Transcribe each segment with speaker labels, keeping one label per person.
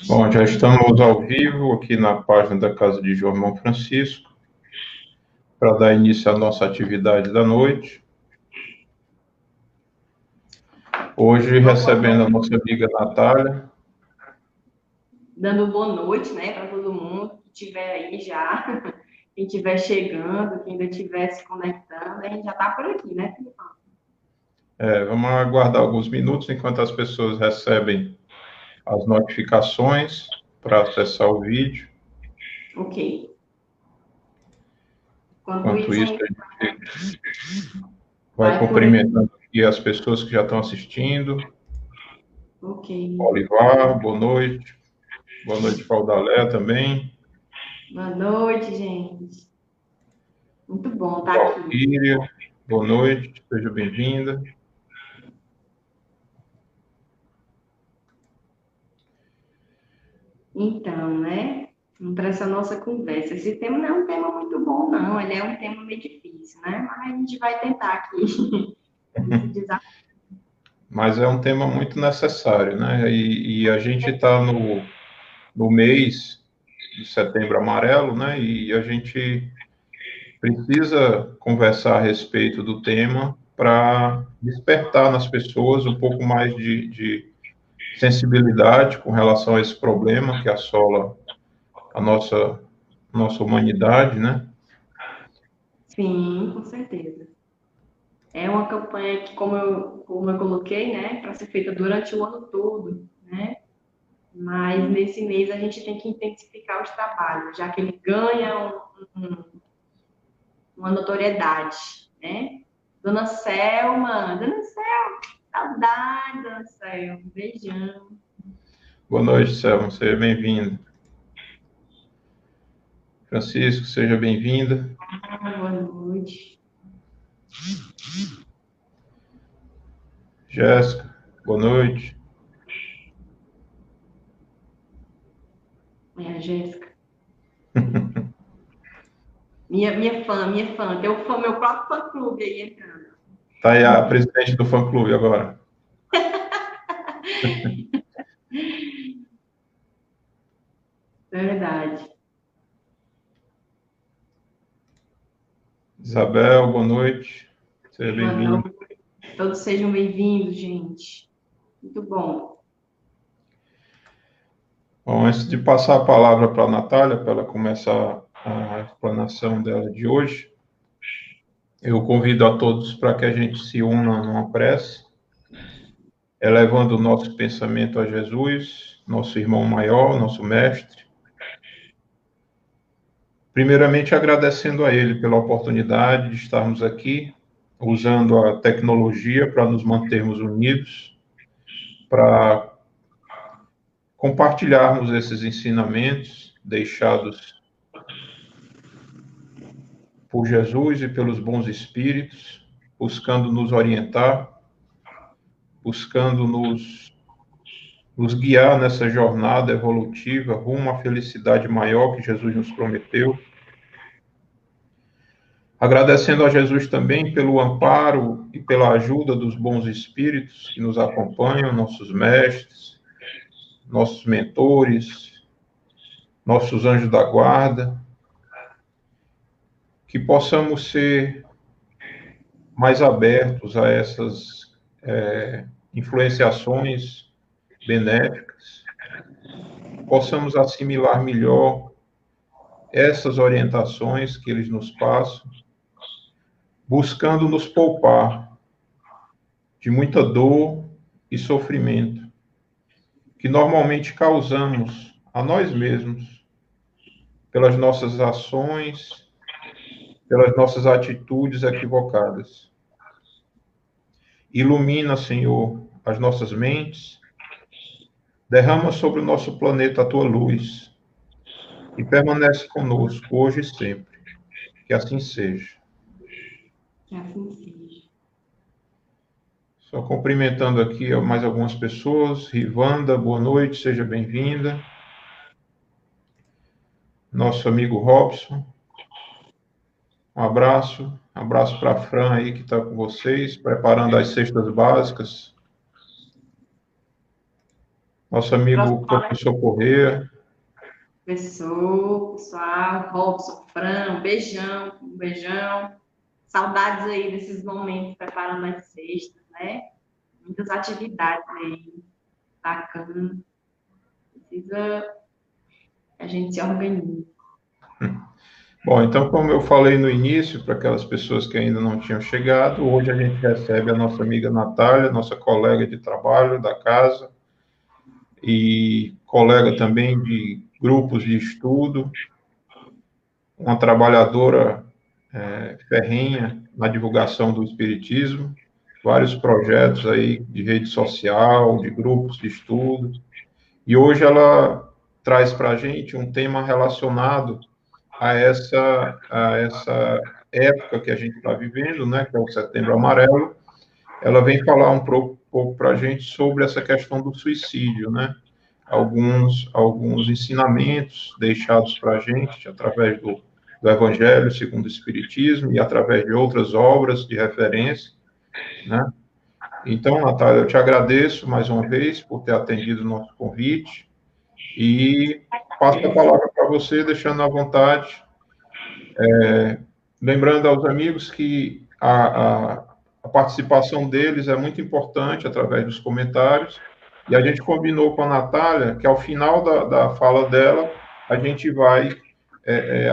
Speaker 1: Bom, já estamos ao vivo aqui na página da Casa de João Irmão Francisco para dar início à nossa atividade da noite. Hoje recebendo a nossa amiga Natália.
Speaker 2: Dando boa noite, né, para todo mundo que estiver aí já, quem estiver chegando, quem ainda estiver se conectando, a gente já está por aqui, né, Filipão?
Speaker 1: Vamos aguardar alguns minutos enquanto as pessoas recebem as notificações para acessar o vídeo.
Speaker 2: Ok. Enquanto
Speaker 1: Enquanto
Speaker 2: isso, a
Speaker 1: isso,
Speaker 2: gente
Speaker 1: a gente vai
Speaker 2: vai por aqui.
Speaker 1: cumprimentando aqui as pessoas que já estão assistindo.
Speaker 2: Ok.
Speaker 1: Olivar, boa noite. Boa noite, Paudalé também.
Speaker 2: Boa noite, gente. Muito bom estar aqui.
Speaker 1: Valquíria, boa noite, seja bem-vinda.
Speaker 2: Então, né, vamos para essa nossa conversa. Esse tema não é um tema muito bom, não. Ele é um tema meio difícil, né? Mas a gente vai tentar aqui esse desafio.
Speaker 1: Mas é um tema muito necessário, né? E a gente está no mês de Setembro Amarelo, né? E a gente precisa conversar a respeito do tema para despertar nas pessoas um pouco mais de sensibilidade com relação a esse problema que assola a nossa humanidade, né?
Speaker 2: Sim, com certeza. É uma campanha que, como eu coloquei, né, para ser feita durante o ano todo, né? Mas nesse mês a gente tem que intensificar os trabalhos, já que ele ganha uma notoriedade, né? Dona Selma, saudade, Dona Selma, beijão.
Speaker 1: Boa noite, Selma, seja bem-vinda. Francisco, seja bem-vinda.
Speaker 2: Boa noite.
Speaker 1: Jéssica, boa noite.
Speaker 2: Minha Jéssica. Minha fã. Tem o fã, meu próprio fã-clube aí entrando.
Speaker 1: Tá aí a presidente do fã-clube agora.
Speaker 2: Verdade.
Speaker 1: Isabel, boa noite. Seja
Speaker 2: Boa
Speaker 1: bem-vindo.
Speaker 2: noite. Todos sejam bem-vindos, gente. Muito bom.
Speaker 1: Bom, antes de passar a palavra para a Natália, para ela começar a explanação dela de hoje, eu convido a todos para que a gente se una numa prece, elevando o nosso pensamento a Jesus, nosso irmão maior, nosso mestre. Primeiramente, agradecendo a ele pela oportunidade de estarmos aqui, usando a tecnologia para nos mantermos unidos, para compartilharmos esses ensinamentos deixados por Jesus e pelos bons espíritos, buscando nos orientar, buscando nos guiar nessa jornada evolutiva rumo à felicidade maior que Jesus nos prometeu. Agradecendo a Jesus também pelo amparo e pela ajuda dos bons espíritos que nos acompanham, nossos mestres, nossos mentores, nossos anjos da guarda, que possamos ser mais abertos a essas influenciações benéficas, possamos assimilar melhor essas orientações que eles nos passam, buscando nos poupar de muita dor e sofrimento que normalmente causamos a nós mesmos pelas nossas ações, pelas nossas atitudes equivocadas. Ilumina, Senhor, as nossas mentes, derrama sobre o nosso planeta a tua luz e permanece conosco hoje e sempre. Que assim seja.
Speaker 2: Que assim seja.
Speaker 1: Só cumprimentando aqui mais algumas pessoas. Rivanda, boa noite, seja bem-vinda. Nosso amigo Robson, um abraço para a Fran aí que está com vocês, preparando as cestas básicas. Nosso amigo
Speaker 2: Próximo
Speaker 1: professor Corrêa.
Speaker 2: pessoal, Robson, Fran, um beijão. Saudades aí desses momentos preparando as cestas, né? Muitas atividades aí, bacana. Precisa que a gente se organize.
Speaker 1: Bom, então, como eu falei no início, para aquelas pessoas que ainda não tinham chegado, hoje a gente recebe a nossa amiga Natália, nossa colega de trabalho da casa e colega também de grupos de estudo, uma trabalhadora ferrenha na divulgação do espiritismo, vários projetos aí de rede social, de grupos de estudo, e hoje ela traz para a gente um tema relacionado a essa época que a gente está vivendo, né, que é o Setembro Amarelo. Ela vem falar um pouco para a gente sobre essa questão do suicídio, né? Alguns ensinamentos deixados para a gente através do Evangelho segundo o Espiritismo e através de outras obras de referência, né? Então, Natália, eu te agradeço mais uma vez por ter atendido o nosso convite e passo a palavra para você, deixando à vontade. Lembrando aos amigos que a participação deles é muito importante através dos comentários, e a gente combinou com a Natália que ao final da fala dela, a gente vai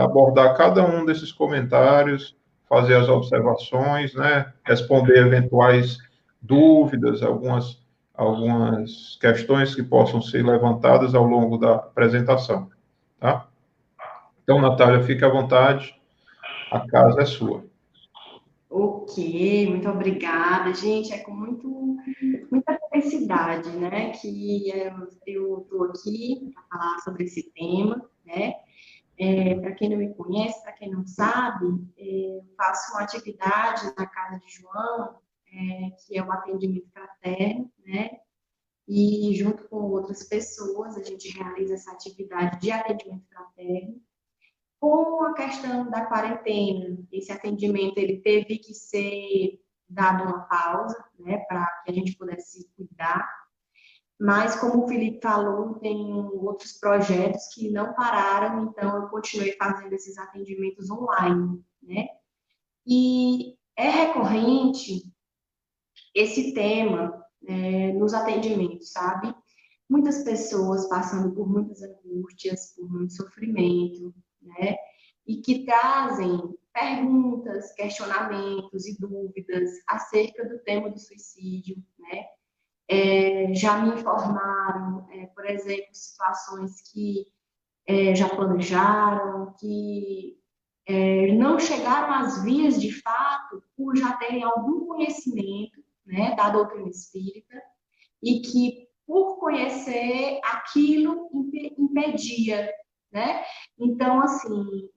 Speaker 1: abordar cada um desses comentários, fazer as observações, né, responder eventuais dúvidas, algumas questões que possam ser levantadas ao longo da apresentação, tá? Então, Natália, fique à vontade, a casa é sua.
Speaker 2: Ok, muito obrigada. Gente, é com muita felicidade, né, que eu estou aqui para falar sobre esse tema, né? Para quem não me conhece, para quem não sabe, eu faço uma atividade na Casa de João, que é o atendimento fraterno, né? E junto com outras pessoas, a gente realiza essa atividade de atendimento fraterno. Com a questão da quarentena, esse atendimento ele teve que ser dado uma pausa, né, para que a gente pudesse cuidar. Mas, como o Felipe falou, tem outros projetos que não pararam, então eu continuei fazendo esses atendimentos online, né? E é recorrente esse tema nos atendimentos, sabe? Muitas pessoas passando por muitas angústias, por muito sofrimento, né? E que trazem perguntas, questionamentos e dúvidas acerca do tema do suicídio, né? Já me informaram, por exemplo, situações que já planejaram, que não chegaram às vias de fato por já terem algum conhecimento, né, da doutrina espírita, e que por conhecer aquilo impedia, né? Então, assim,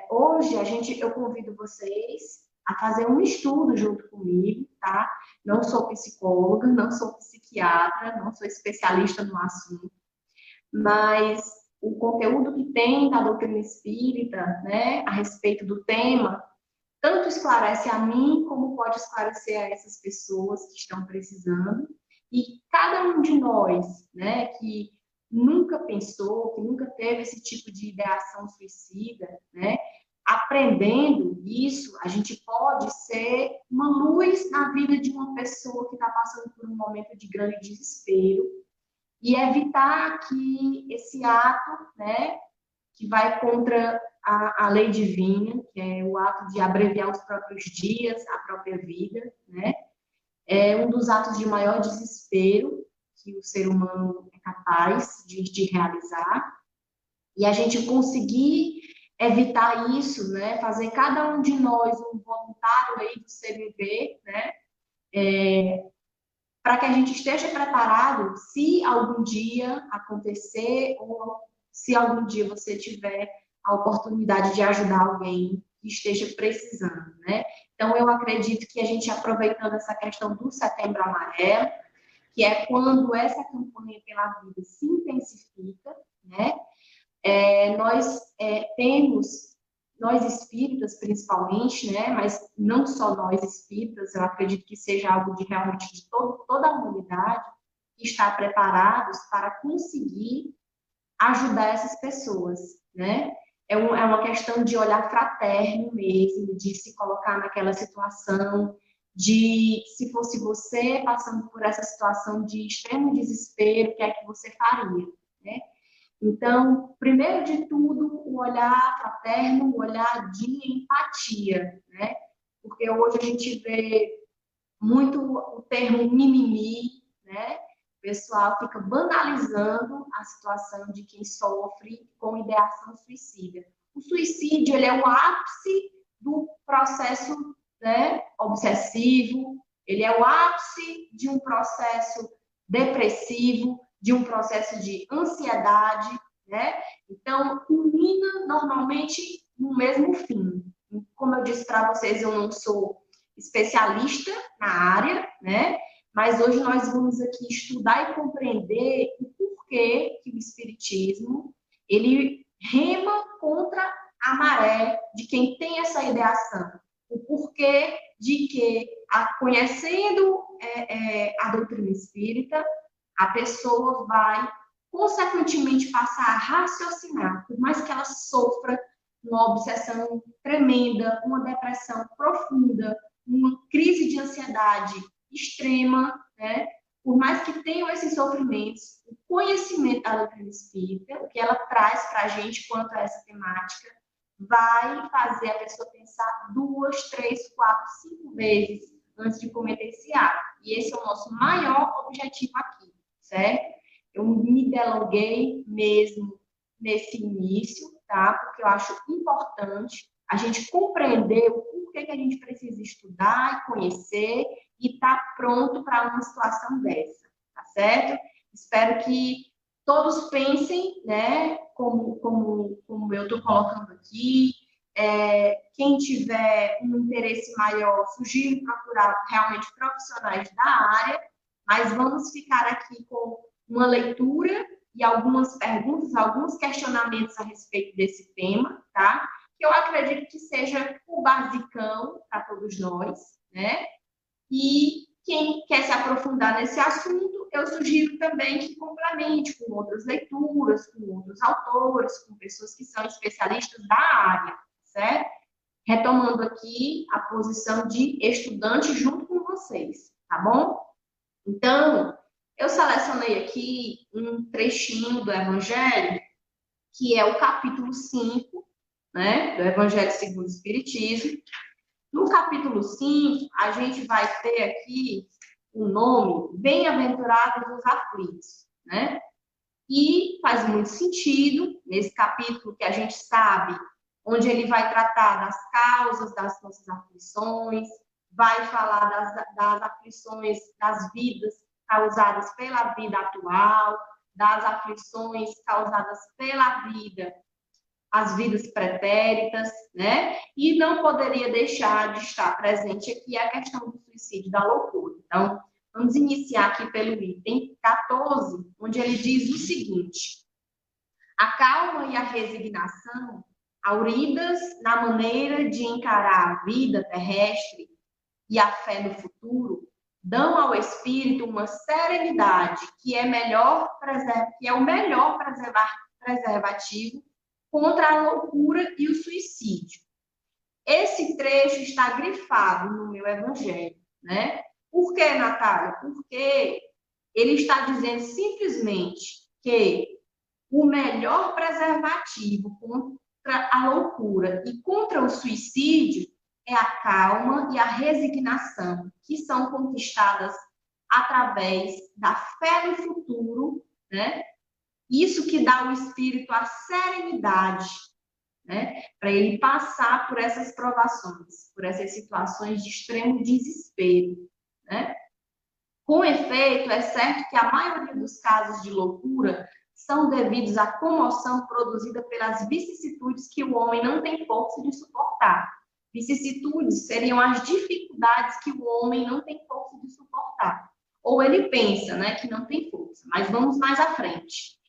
Speaker 2: hoje eu convido vocês a fazer um estudo junto comigo, tá? Não sou psicóloga, não sou psiquiatra, não sou especialista no assunto, mas o conteúdo que tem da doutrina espírita, né, a respeito do tema, tanto esclarece a mim, como pode esclarecer a essas pessoas que estão precisando. E cada um de nós, né, que nunca pensou, que nunca teve esse tipo de ideação suicida, né, aprendendo isso, a gente pode ser uma luz na vida de uma pessoa que está passando por um momento de grande desespero e evitar que esse ato, né, que vai contra a lei divina, que é o ato de abreviar os próprios dias, a própria vida, né? É um dos atos de maior desespero que o ser humano é capaz de realizar. E a gente conseguir evitar isso, né? Fazer cada um de nós um voluntário aí do CVV, né? Para que a gente esteja preparado se algum dia acontecer ou se algum dia você tiver a oportunidade de ajudar alguém que esteja precisando, né? Então, eu acredito que a gente aproveitando essa questão do Setembro Amarelo, que é quando essa campanha pela vida se intensifica, né? Temos, nós espíritas principalmente, né? Mas não só nós espíritas, eu acredito que seja algo de realmente de toda a humanidade, estar preparados para conseguir ajudar essas pessoas, né? É uma questão de olhar fraterno mesmo, de se colocar naquela situação, de, se fosse você passando por essa situação de extremo desespero, o que é que você faria, né? Então, primeiro de tudo, o olhar fraterno, o olhar de empatia, né? Porque hoje a gente vê muito o termo mimimi, né? O pessoal fica banalizando a situação de quem sofre com ideação suicida. O suicídio, ele é o ápice do processo, né, obsessivo, ele é o ápice de um processo depressivo, de um processo de ansiedade, né? Então, culmina normalmente no mesmo fim. Como eu disse para vocês, eu não sou especialista na área, né? Mas hoje nós vamos aqui estudar e compreender o porquê que o espiritismo ele rema contra a maré de quem tem essa ideação, o porquê de que, conhecendo a doutrina espírita, a pessoa vai consequentemente passar a raciocinar, por mais que ela sofra uma obsessão tremenda, uma depressão profunda, uma crise de ansiedade extrema, né? Por mais que tenham esses sofrimentos, o conhecimento da doutrina espírita, o que ela traz para a gente quanto a essa temática, vai fazer a pessoa pensar 2, 3, 4, 5 vezes antes de cometer esse ato. E esse é o nosso maior objetivo aqui, certo? Eu me delonguei mesmo nesse início, tá? Porque eu acho importante a gente compreender o porquê que a gente precisa estudar e conhecer e estar pronto para uma situação dessa, tá certo? Espero que todos pensem, né, como eu estou colocando aqui. Quem tiver um interesse maior, sugiro procurar realmente profissionais da área, mas vamos ficar aqui com uma leitura e algumas perguntas, alguns questionamentos a respeito desse tema, tá? Que eu acredito que seja o basicão para todos nós, né? E quem quer se aprofundar nesse assunto, eu sugiro também que complemente com outras leituras, com outros autores, com pessoas que são especialistas da área, certo? Retomando aqui a posição de estudante junto com vocês, tá bom? Então, eu selecionei aqui um trechinho do Evangelho, que é o capítulo 5, né, do Evangelho segundo o Espiritismo. No capítulo 5, a gente vai ter aqui o nome Bem-aventurados os aflitos, né? E faz muito sentido nesse capítulo que a gente sabe, onde ele vai tratar das causas das nossas aflições, vai falar das aflições das vidas causadas pela vida atual, das aflições causadas pela vida, as vidas pretéritas, né? E não poderia deixar de estar presente aqui a questão do suicídio, da loucura. Então, vamos iniciar aqui pelo item 14, onde ele diz o seguinte: a calma e a resignação, auridas na maneira de encarar a vida terrestre e a fé no futuro, dão ao espírito uma serenidade que é o melhor preservativo contra a loucura e o suicídio. Esse trecho está grifado no meu evangelho, né? Por que, Natália? Porque ele está dizendo simplesmente que o melhor preservativo contra a loucura e contra o suicídio é a calma e a resignação, que são conquistadas através da fé no futuro, né? Isso que dá ao espírito a serenidade, né? Para ele passar por essas provações, por essas situações de extremo desespero, né? Com efeito, é certo que a maioria dos casos de loucura são devidos à comoção produzida pelas vicissitudes que o homem não tem força de suportar. Vicissitudes seriam as dificuldades que o homem não tem força de suportar. Ou ele pensa, né, que não tem força. Mas vamos mais à frente.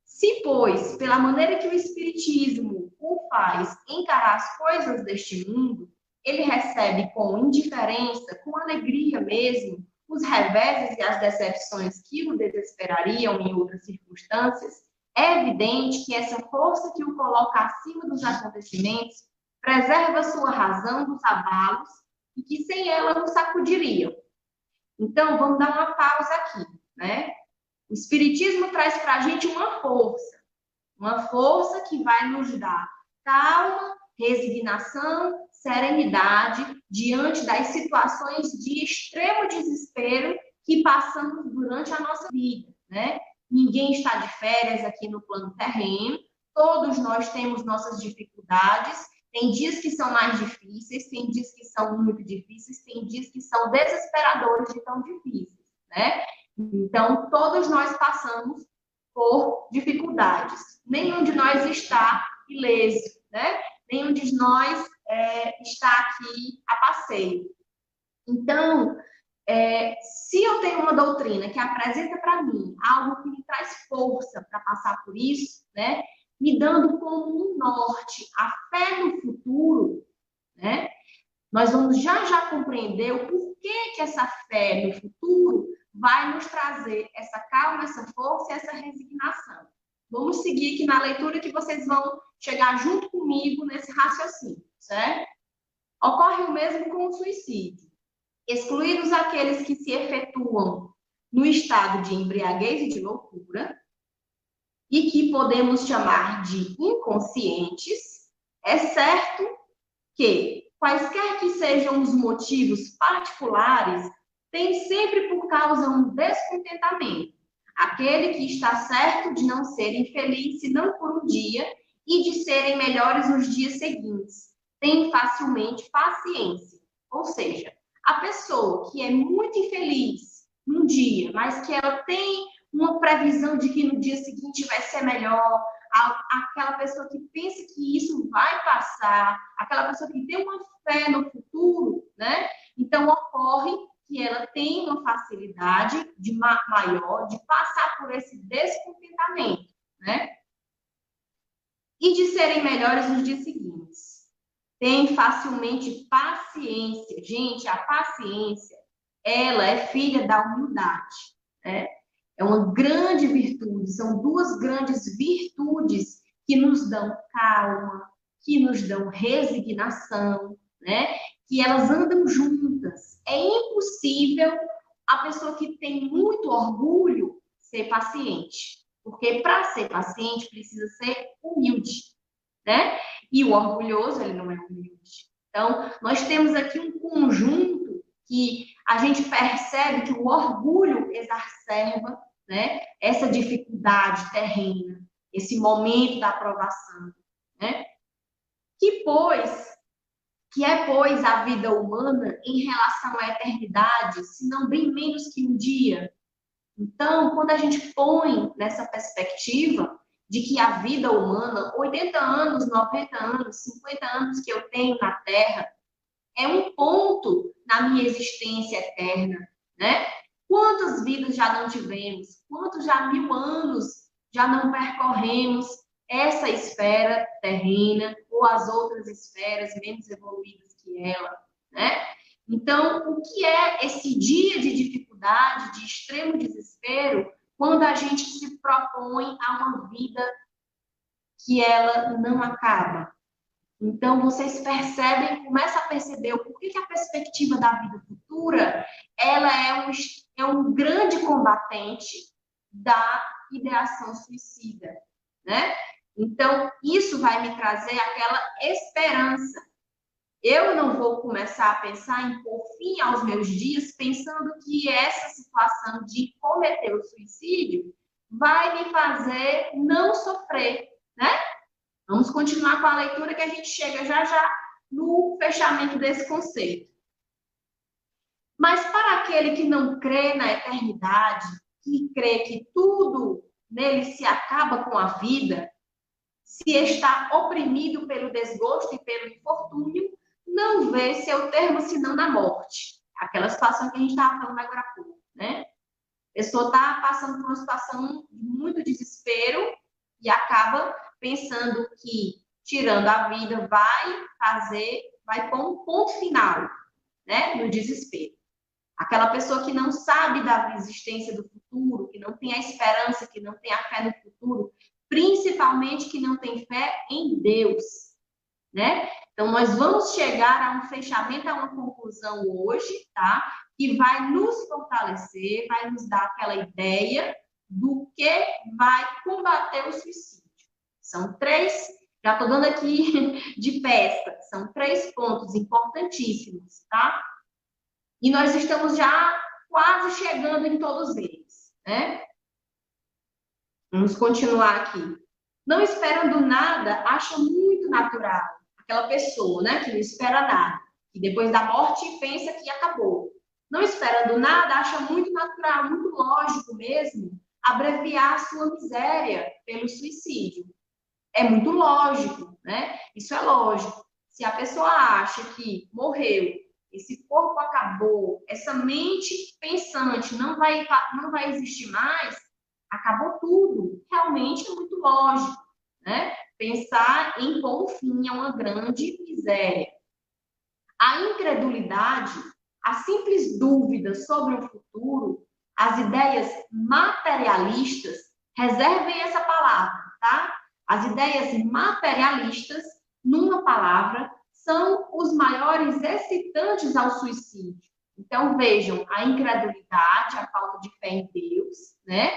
Speaker 2: Se, pois, pela maneira que o Espiritismo o faz encarar as coisas deste mundo, ele recebe com indiferença, com alegria mesmo, os reveses e as decepções que o desesperariam em outras circunstâncias, é evidente que essa força que o coloca acima dos acontecimentos preserva sua razão dos abalos e que sem ela o sacudiriam. Então, vamos dar uma pausa aqui, né? O Espiritismo traz para a gente uma força que vai nos dar calma, resignação, serenidade diante das situações de extremo desespero que passamos durante a nossa vida, né? Ninguém está de férias aqui no plano terreno, todos nós temos nossas dificuldades, tem dias que são mais difíceis, tem dias que são muito difíceis, tem dias que são desesperadores de tão difíceis, né? Então, todos nós passamos por dificuldades. Nenhum de nós está ileso, né? Nenhum de nós está aqui a passeio. Então, se eu tenho uma doutrina que apresenta para mim algo que me traz força para passar por isso, né? Me dando como um norte a fé no futuro, né? Nós vamos já compreender o porquê que essa fé no futuro vai nos trazer essa calma, essa força e essa resignação. Vamos seguir aqui na leitura que vocês vão chegar junto comigo nesse raciocínio, certo? Ocorre o mesmo com o suicídio. Excluídos aqueles que se efetuam no estado de embriaguez e de loucura, e que podemos chamar de inconscientes, é certo que, quaisquer que sejam os motivos particulares, tem sempre por causa um descontentamento. Aquele que está certo de não ser infeliz, senão por um dia, e de serem melhores nos dias seguintes, tem facilmente paciência. Ou seja, a pessoa que é muito infeliz num dia, mas que ela tem uma previsão de que no dia seguinte vai ser melhor, aquela pessoa que pensa que isso vai passar, aquela pessoa que tem uma fé no futuro, né? Então, ocorre que ela tem uma facilidade maior de passar por esse descontentamento, né? E de serem melhores nos dias seguintes. Tem facilmente paciência. Gente, a paciência, ela é filha da humildade, né? É uma grande virtude, são duas grandes virtudes que nos dão calma, que nos dão resignação, né? Que elas andam juntas. É impossível a pessoa que tem muito orgulho ser paciente, porque para ser paciente precisa ser humilde, né? E o orgulhoso, ele não é humilde. Então, nós temos aqui um conjunto que a gente percebe que o orgulho exacerba, né, essa dificuldade terrena, esse momento da aprovação, né? Que é, pois, a vida humana em relação à eternidade, se não bem menos que um dia. Então, quando a gente põe nessa perspectiva de que a vida humana, 80 anos, 90 anos, 50 anos que eu tenho na Terra, é um ponto na minha existência eterna, né? Quantas vidas já não tivemos? Quantos já 1000 anos já não percorremos essa esfera terrena ou as outras esferas menos evoluídas que ela, né? Então, o que é esse dia de dificuldade, de extremo desespero, quando a gente se propõe a uma vida que ela não acaba? Então, vocês percebem, começam a perceber o porquê que a perspectiva da vida futura, ela é um grande combatente da ideação suicida, né? Então, isso vai me trazer aquela esperança. Eu não vou começar a pensar em pôr fim aos meus dias pensando que essa situação de cometer o suicídio vai me fazer não sofrer, né? Vamos continuar com a leitura que a gente chega já no fechamento desse conceito. Mas para aquele que não crê na eternidade, que crê que tudo nele se acaba com a vida, se está oprimido pelo desgosto e pelo infortúnio, não vê seu termo senão na morte. Aquela situação que a gente estava falando agora há pouco, né? A pessoa está passando por uma situação de muito desespero e acaba pensando que, tirando a vida, vai pôr um ponto final, né, no desespero. Aquela pessoa que não sabe da existência do futuro, que não tem a esperança, que não tem a fé no futuro, principalmente que não tem fé em Deus, né? Então, nós vamos chegar a um fechamento, a uma conclusão hoje, tá? Que vai nos fortalecer, vai nos dar aquela ideia do que vai combater o suicídio. São 3, já estou dando aqui de pesca, são 3 pontos importantíssimos, tá? E nós estamos já quase chegando em todos eles, né? Vamos continuar aqui. Não esperando nada, acha muito natural aquela pessoa, né, que não espera nada, e depois da morte pensa que acabou. Não esperando nada, acha muito natural, muito lógico mesmo, abreviar a sua miséria pelo suicídio. É muito lógico, né? Isso é lógico. Se a pessoa acha que morreu, esse corpo acabou, essa mente pensante não vai existir mais, acabou tudo. Realmente é muito lógico, né? Pensar em pôr fim a uma grande miséria. A incredulidade, a simples dúvida sobre o futuro, as ideias materialistas, reservem essa palavra, tá? As ideias materialistas, numa palavra, são os maiores excitantes ao suicídio. Então, vejam, a incredulidade, a falta de fé em Deus, né?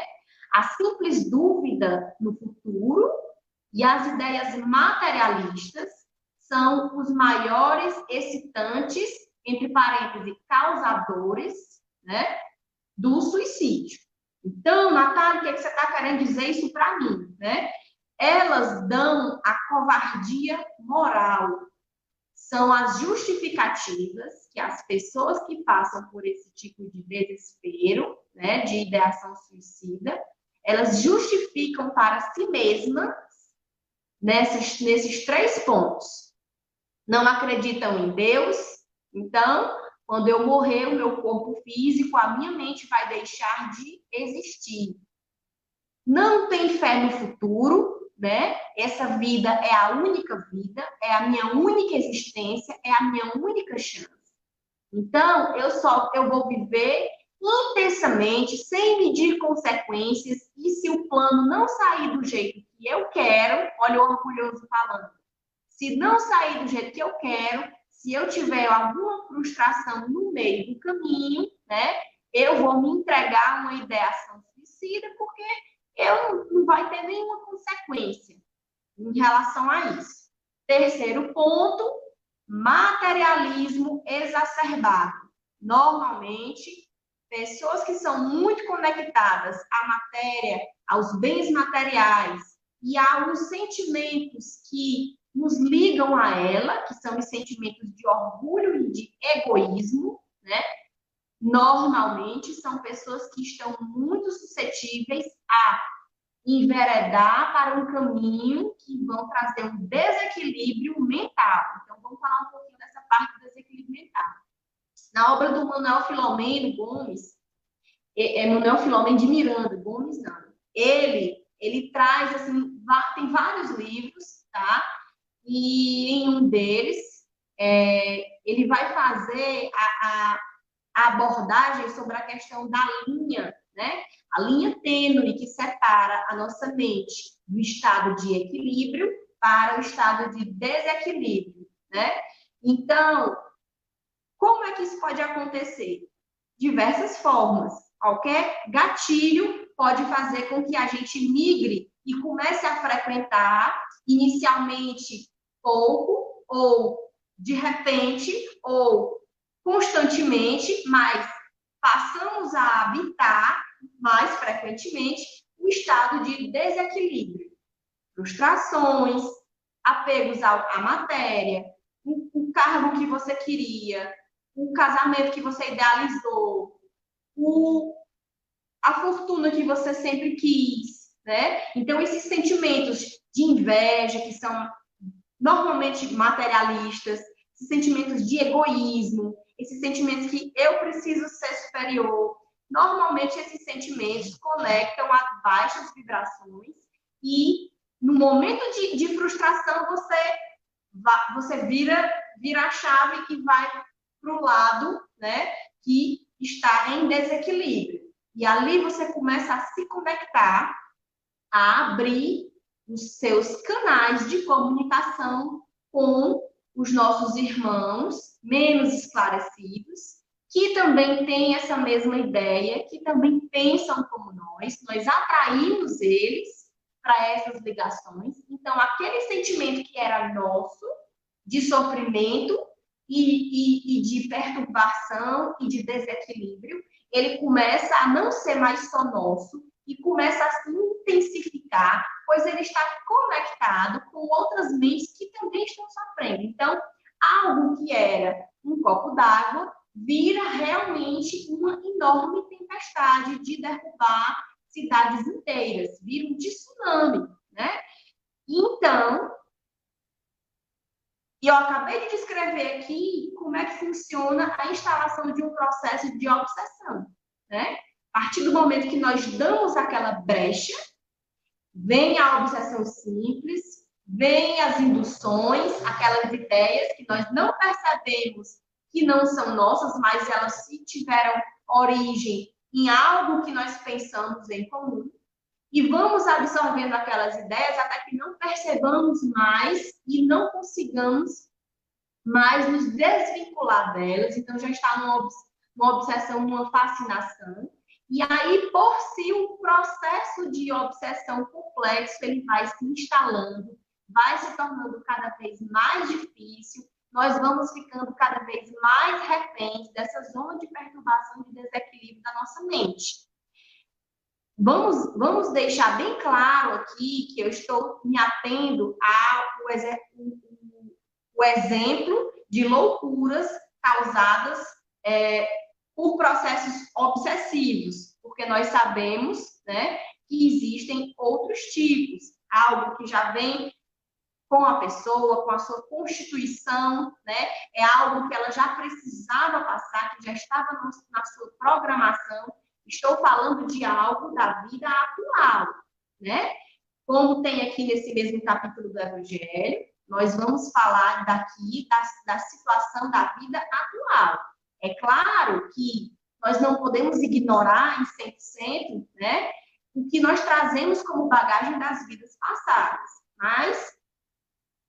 Speaker 2: A simples dúvida no futuro e as ideias materialistas são os maiores excitantes, entre parênteses, causadores, né, do suicídio. Então, Natália, o que você está querendo dizer isso para mim, né? Elas dão a covardia moral. São as justificativas que as pessoas que passam por esse tipo de desespero, né, de ideação suicida, elas justificam para si mesmas nesses 3 pontos. Não acreditam em Deus, então, quando eu morrer, o meu corpo físico, a minha mente vai deixar de existir. Não tem fé no futuro, né? Essa vida é a única vida, é a minha única existência, é a minha única chance. Então, eu vou viver intensamente, sem medir consequências, e se o plano não sair do jeito que eu quero, olha o orgulhoso falando, se não sair do jeito que eu quero, se eu tiver alguma frustração no meio do caminho, né, eu vou me entregar a uma ideação suicida, porque não vai ter nenhuma consequência em relação a isso. Terceiro ponto, materialismo exacerbado. Normalmente, pessoas que são muito conectadas à matéria, aos bens materiais e aos sentimentos que nos ligam a ela, que são os sentimentos de orgulho e de egoísmo, né? Normalmente são pessoas que estão muito suscetíveis a enveredar para um caminho que vão trazer um desequilíbrio mental. Então, vamos falar um pouquinho dessa parte do desequilíbrio mental. Na obra do Manuel Filomeno Gomes, Manuel Filomeno de Miranda Gomes, não. Ele traz, assim, tem vários livros, tá? E em um deles, ele vai fazer a abordagem sobre a questão da linha, né? A linha tênue que separa a nossa mente do estado de equilíbrio para o estado de desequilíbrio, né? Então, como é que isso pode acontecer? Diversas formas. Qualquer gatilho pode fazer com que a gente migre e comece a frequentar inicialmente pouco, ou de repente, ou constantemente, mas passamos a habitar mais frequentemente o estado de desequilíbrio. Frustrações, apegos à matéria, o cargo que você queria, o casamento que você idealizou, a fortuna que você sempre quis, né? Então, esses sentimentos de inveja, que são normalmente materialistas, esses sentimentos de egoísmo, esses sentimentos que eu preciso ser superior, normalmente esses sentimentos conectam a baixas vibrações e no momento de frustração você vira a chave e vai para o lado, né, que está em desequilíbrio. E ali você começa a se conectar, a abrir os seus canais de comunicação com os nossos irmãos menos esclarecidos, que também têm essa mesma ideia, que também pensam como nós atraímos eles para essas ligações. Então, aquele sentimento que era nosso, de sofrimento e de perturbação e de desequilíbrio, ele começa a não ser mais só nosso e começa a se intensificar, pois ele está conectado com outras mentes que também estão sofrendo. Então, algo que era um copo d'água vira realmente uma enorme tempestade de derrubar cidades inteiras, vira um tsunami, né? Então, e eu acabei de descrever aqui como é que funciona a instalação de um processo de obsessão, né? A partir do momento que nós damos aquela brecha, vem a obsessão simples, vem as induções, aquelas ideias que nós não percebemos que não são nossas, mas elas se tiveram origem em algo que nós pensamos em comum, e vamos absorvendo aquelas ideias até que não percebamos mais e não consigamos mais nos desvincular delas. Então, já está numa obsessão, numa fascinação. E aí, por si, um processo de obsessão complexo, ele vai se instalando, vai se tornando cada vez mais difícil, nós vamos ficando cada vez mais reféns dessa zona de perturbação e desequilíbrio da nossa mente. Vamos deixar bem claro aqui que eu estou me atendo ao exemplo de loucuras causadas por processos obsessivos, porque nós sabemos, né, que existem outros tipos, algo que já vem com a pessoa, com a sua constituição, né, é algo que ela já precisava passar, que já estava na sua programação. Estou falando de algo da vida atual, né? Como tem aqui nesse mesmo capítulo do Evangelho, nós vamos falar daqui da situação da vida atual. É claro que nós não podemos ignorar em 100%, né, o que nós trazemos como bagagem das vidas passadas, mas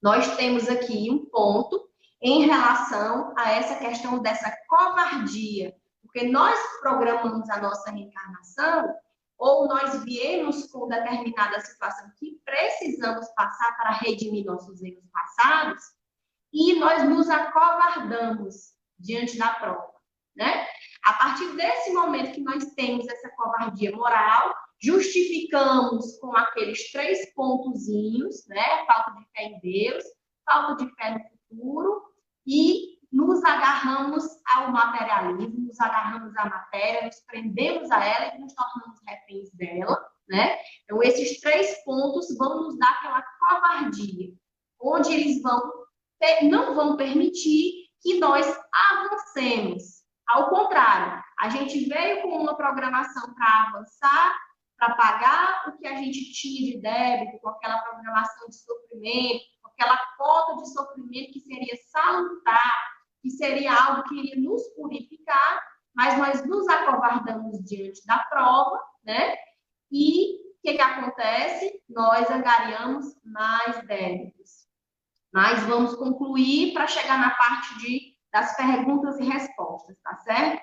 Speaker 2: nós temos aqui um ponto em relação a essa questão dessa covardia, porque nós programamos a nossa reencarnação ou nós viemos com determinada situação que precisamos passar para redimir nossos erros passados e nós nos acovardamos diante da prova, né? A partir desse momento que nós temos essa covardia moral, justificamos com aqueles 3 pontozinhos, né? Falta de fé em Deus, falta de fé no futuro e nos agarramos ao materialismo, nos agarramos à matéria, nos prendemos a ela e nos tornamos reféns dela, né? Então, esses 3 pontos vão nos dar aquela covardia, onde eles não vão permitir que nós avancemos. Ao contrário, a gente veio com uma programação para avançar, para pagar o que a gente tinha de débito, com aquela programação de sofrimento, com aquela cota de sofrimento que seria salutar, que seria algo que iria nos purificar, mas nós nos acovardamos diante da prova, né? E o que acontece? Nós angariamos mais débitos. Mas vamos concluir para chegar na parte das perguntas e respostas, tá certo?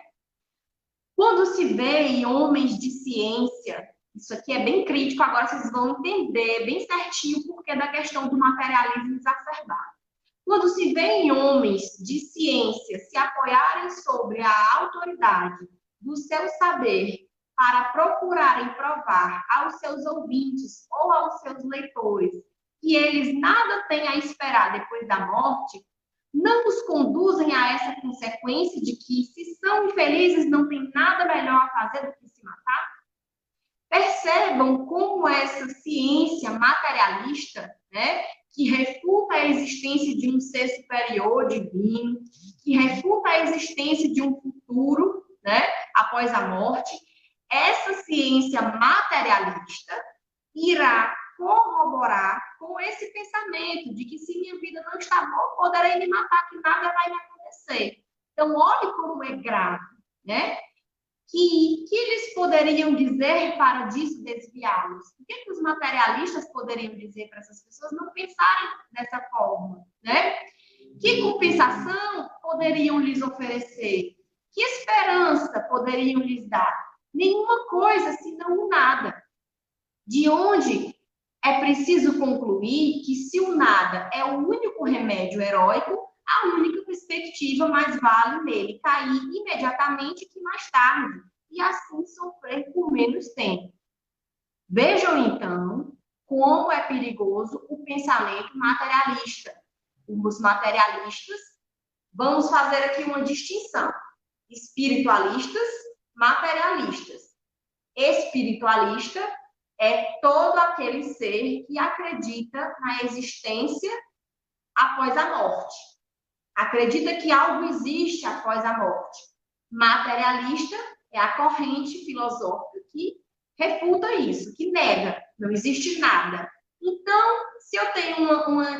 Speaker 2: Quando se vê em homens de ciência, isso aqui é bem crítico, agora vocês vão entender bem certinho o porquê da questão do materialismo exacerbado. Quando se vê em homens de ciência se apoiarem sobre a autoridade do seu saber para procurarem provar aos seus ouvintes ou aos seus leitores que eles nada têm a esperar depois da morte, não os conduzem a essa consequência de que, se são infelizes, não tem nada melhor a fazer do que se matar? Percebam como essa ciência materialista, né, que refuta a existência de um ser superior divino, que refuta a existência de um futuro, né, após a morte, essa ciência materialista irá corroborar com esse pensamento de que, se minha vida não está boa, poderei me matar, que nada vai me acontecer. Então, olhe como é grave, né? E que eles poderiam dizer para disso desviá-los? O que os materialistas poderiam dizer para essas pessoas não pensarem dessa forma, né? Que compensação poderiam lhes oferecer? Que esperança poderiam lhes dar? Nenhuma coisa, senão o nada. De onde é preciso concluir que se o nada é o único remédio heróico, a única perspectiva mais vale nele cair imediatamente que mais tarde, e assim sofrer por menos tempo. Vejam, então, como é perigoso o pensamento materialista. Os materialistas, vamos fazer aqui uma distinção: espiritualistas, materialistas. Espiritualista é todo aquele ser que acredita na existência após a morte. Acredita que algo existe após a morte. Materialista é a corrente filosófica que refuta isso, que nega, não existe nada. Então, se eu tenho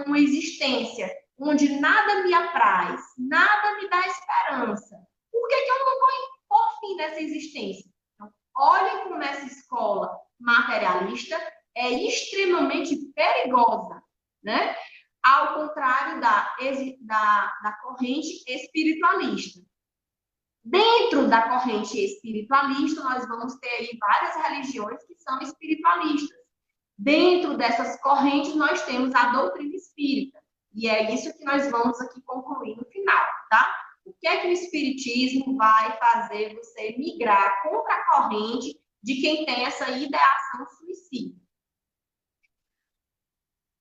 Speaker 2: uma existência onde nada me apraz, nada me dá esperança, por que eu não vou por fim nessa existência? Então, olhem como essa escola materialista é extremamente perigosa, né? Ao contrário da corrente espiritualista. Dentro da corrente espiritualista, nós vamos ter aí várias religiões que são espiritualistas. Dentro dessas correntes, nós temos a doutrina espírita. E é isso que nós vamos aqui concluir no final, tá? O que é que o espiritismo vai fazer você migrar contra a corrente de quem tem essa ideação suicida?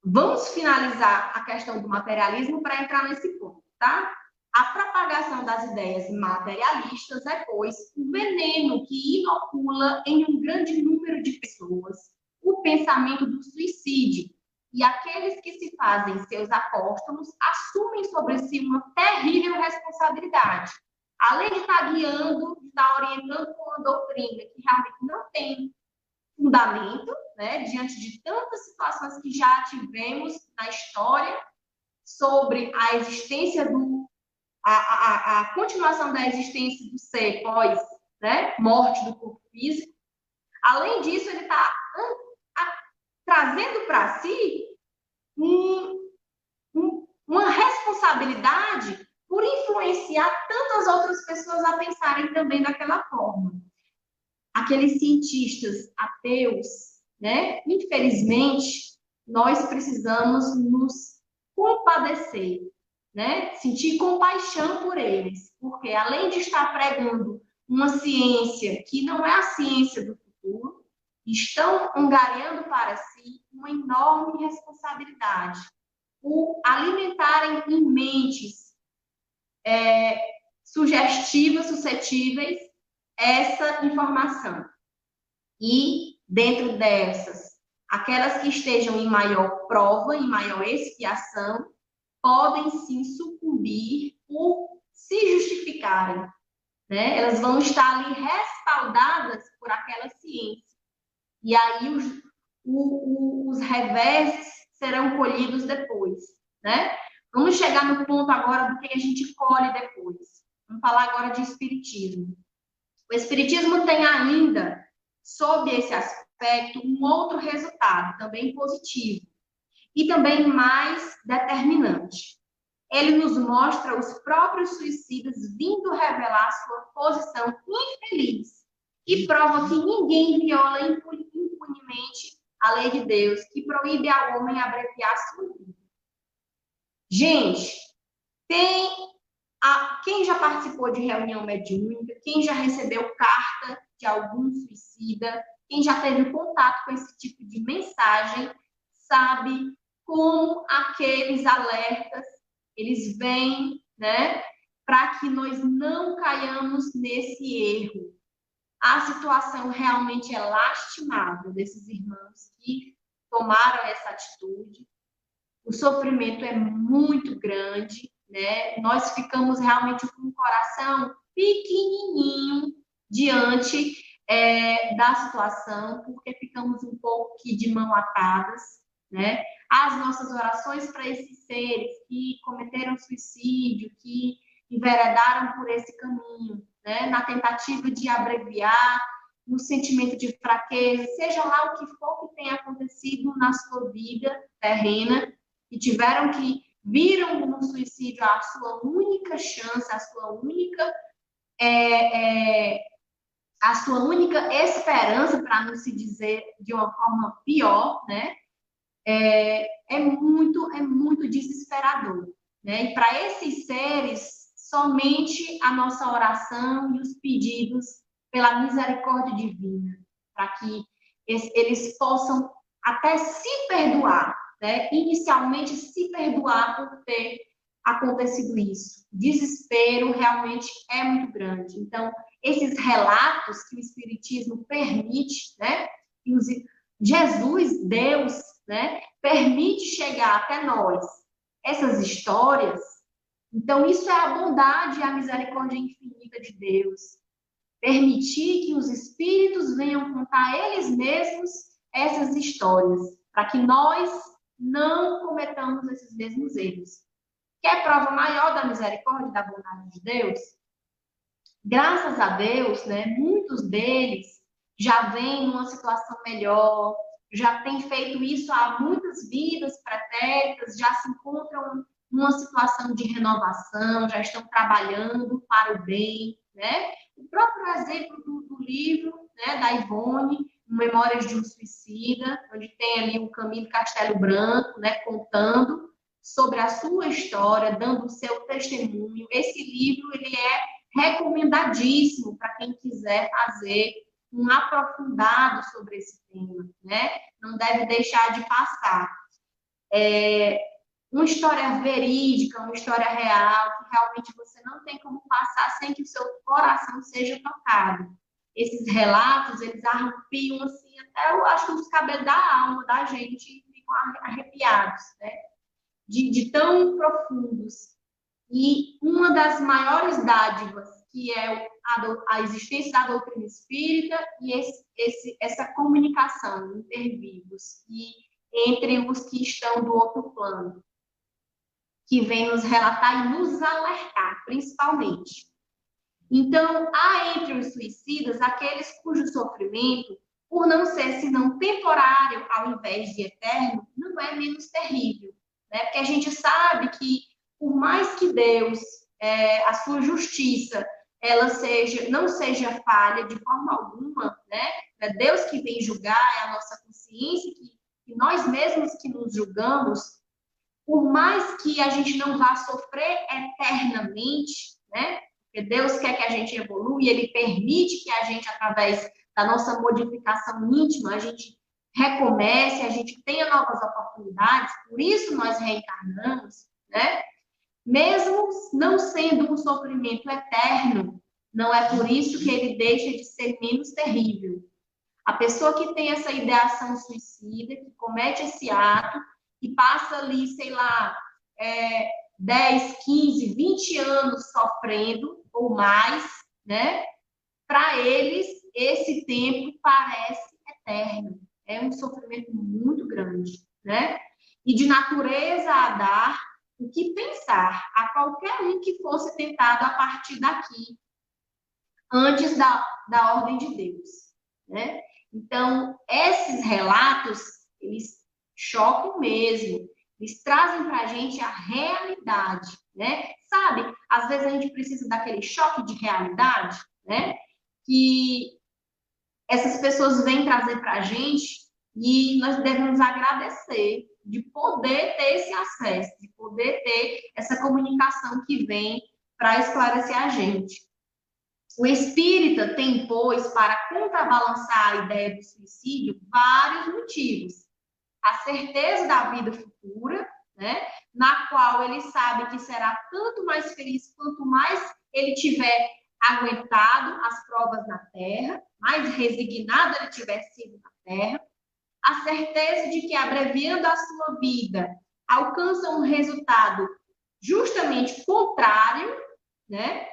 Speaker 2: Vamos finalizar a questão do materialismo para entrar nesse ponto, tá? A propagação das ideias materialistas é, pois, um veneno que inocula em um grande número de pessoas o pensamento do suicídio. E aqueles que se fazem seus apóstolos assumem sobre si uma terrível responsabilidade. Além de estar guiando, de estar orientando com uma doutrina que realmente não tem fundamento, né, diante de tantas situações que já tivemos na história sobre a existência a continuação da existência do ser pós, né, morte do corpo físico. Além disso, ele está trazendo para si uma responsabilidade por influenciar tantas outras pessoas a pensarem também daquela forma. Aqueles cientistas ateus, né? Infelizmente, nós precisamos nos compadecer, né? Sentir compaixão por eles, porque além de estar pregando uma ciência que não é a ciência do futuro, estão angariando para si uma enorme responsabilidade por alimentarem em mentes sugestivas, suscetíveis, essa informação. E, dentro dessas, aquelas que estejam em maior prova, em maior expiação, podem sim sucumbir por se justificarem, né? Elas vão estar ali respaldadas por aquela ciência. E aí os reveses serão colhidos depois, né? Vamos chegar no ponto agora do que a gente colhe depois. Vamos falar agora de espiritismo. O espiritismo tem ainda, sob esse aspecto, um outro resultado, também positivo, e também mais determinante. Ele nos mostra os próprios suicidas vindo revelar sua posição infeliz e prova que ninguém viola impunemente a lei de Deus, que proíbe ao homem abreviar sua vida. Gente, quem já participou de reunião mediúnica, quem já recebeu carta de algum suicida, quem já teve contato com esse tipo de mensagem, sabe como aqueles alertas, eles vêm, né, para que nós não caiamos nesse erro. A situação realmente é lastimável desses irmãos que tomaram essa atitude. O sofrimento é muito grande, né? Nós ficamos realmente com o coração pequenininho diante da situação, porque ficamos um pouco aqui de mão atadas, né? As nossas orações para esses seres que cometeram suicídio, que enveredaram por esse caminho, né, na tentativa de abreviar, no sentimento de fraqueza, seja lá o que for que tenha acontecido na sua vida terrena, e viram no suicídio a sua única chance, a sua única esperança, para não se dizer de uma forma pior, né? É muito desesperador, né? E para esses seres, somente a nossa oração e os pedidos pela misericórdia divina, para que eles possam até se perdoar, né? Inicialmente se perdoar por ter acontecido isso. O desespero realmente é muito grande. Então, esses relatos que o Espiritismo permite, né? Que Jesus, Deus, né, permite chegar até nós essas histórias. Então, isso é a bondade e a misericórdia infinita de Deus. Permitir que os espíritos venham contar eles mesmos essas histórias, para que nós não cometamos esses mesmos erros. Quer prova maior da misericórdia e da bondade de Deus? Graças a Deus, né, muitos deles já vêm numa situação melhor, já têm feito isso há muitas vidas pretéritas, já se encontram numa situação de renovação, já estão trabalhando para o bem, né? O próprio exemplo do livro, né, da Ivone, Memórias de um Suicida, onde tem ali o Camilo Castelo Branco, né, contando sobre a sua história, dando o seu testemunho. Esse livro, ele é recomendadíssimo para quem quiser fazer um aprofundado sobre esse tema, né? Não deve deixar de passar. Uma história verídica, uma história real, que realmente você não tem como passar sem que o seu coração seja tocado. Esses relatos, eles arrepiam, assim, até eu acho que os cabelos da alma da gente ficam arrepiados, né? De tão profundos. E uma das maiores dádivas, que é a existência da doutrina espírita e essa comunicação intervivos e entre os que estão do outro plano, que vem nos relatar e nos alertar, principalmente. Então, há entre os suicidas aqueles cujo sofrimento, por não ser senão temporário ao invés de eterno, não é menos terrível, né? Porque a gente sabe que, por mais que Deus, a sua justiça, ela não seja falha de forma alguma, né? É Deus que vem julgar, é a nossa consciência, que nós mesmos que nos julgamos, por mais que a gente não vá sofrer eternamente, né? Porque Deus quer que a gente evolua e Ele permite que a gente, através da nossa modificação íntima, a gente recomece, a gente tenha novas oportunidades, por isso nós reencarnamos, né? Mesmo não sendo um sofrimento eterno, não é por isso que ele deixa de ser menos terrível. A pessoa que tem essa ideação suicida, que comete esse ato, que passa ali, sei lá, 10, 15, 20 anos sofrendo, ou mais, né? Para eles, esse tempo parece eterno. É um sofrimento muito grande, né? E de natureza a dar o que pensar a qualquer um que fosse tentado a partir daqui, antes da ordem de Deus, né? Então, esses relatos, eles chocam mesmo, eles trazem para a gente a realidade, né? Sabe, às vezes a gente precisa daquele choque de realidade, né? Que essas pessoas vêm trazer para a gente e nós devemos agradecer de poder ter esse acesso, de poder ter essa comunicação que vem para esclarecer a gente. O espírita tem, pois, para contrabalançar a ideia do suicídio, vários motivos. A certeza da vida futura, né, na qual ele sabe que será tanto mais feliz quanto mais ele tiver aguentado as provas na Terra, mais resignado ele tiver sido na Terra. A certeza de que, abreviando a sua vida, alcança um resultado justamente contrário, né,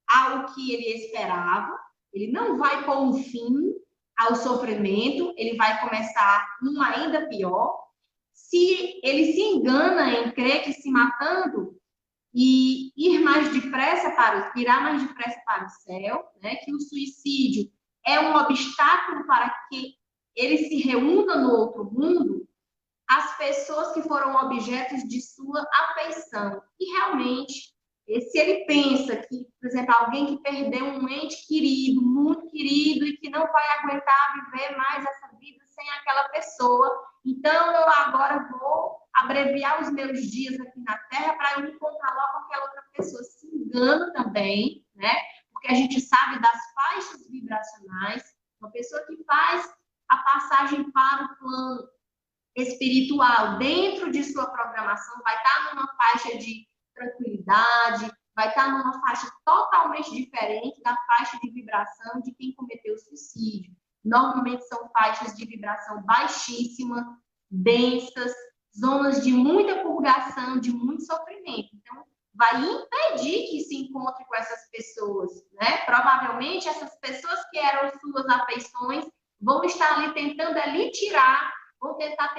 Speaker 2: ao que ele esperava. Ele não vai pôr um fim ao sofrimento, ele vai começar um ainda pior. Se ele se engana em crer que se matando, e ir mais depressa irá mais depressa para o céu, né? Que o suicídio é um obstáculo para que ele se reúna no outro mundo, as pessoas que foram objetos de sua afeição. E realmente, se ele pensa que, por exemplo, alguém que perdeu um ente querido, muito querido, e que não vai aguentar viver mais essa vida sem aquela pessoa, então eu agora vou abreviar os meus dias aqui na Terra para eu me encontrar logo com aquela outra pessoa. Se engana também, né? Porque a gente sabe das faixas vibracionais. Uma pessoa que faz a passagem para o plano espiritual dentro de sua programação vai estar numa faixa de tranquilidade, vai estar numa faixa totalmente diferente da faixa de vibração de quem cometeu o suicídio. Normalmente são faixas de vibração baixíssima, densas, zonas de muita purgação, de muito sofrimento. Então, vai impedir que se encontre com essas pessoas, né? Provavelmente essas pessoas que eram suas afeições vão estar ali tentando ali tirar, vão tentar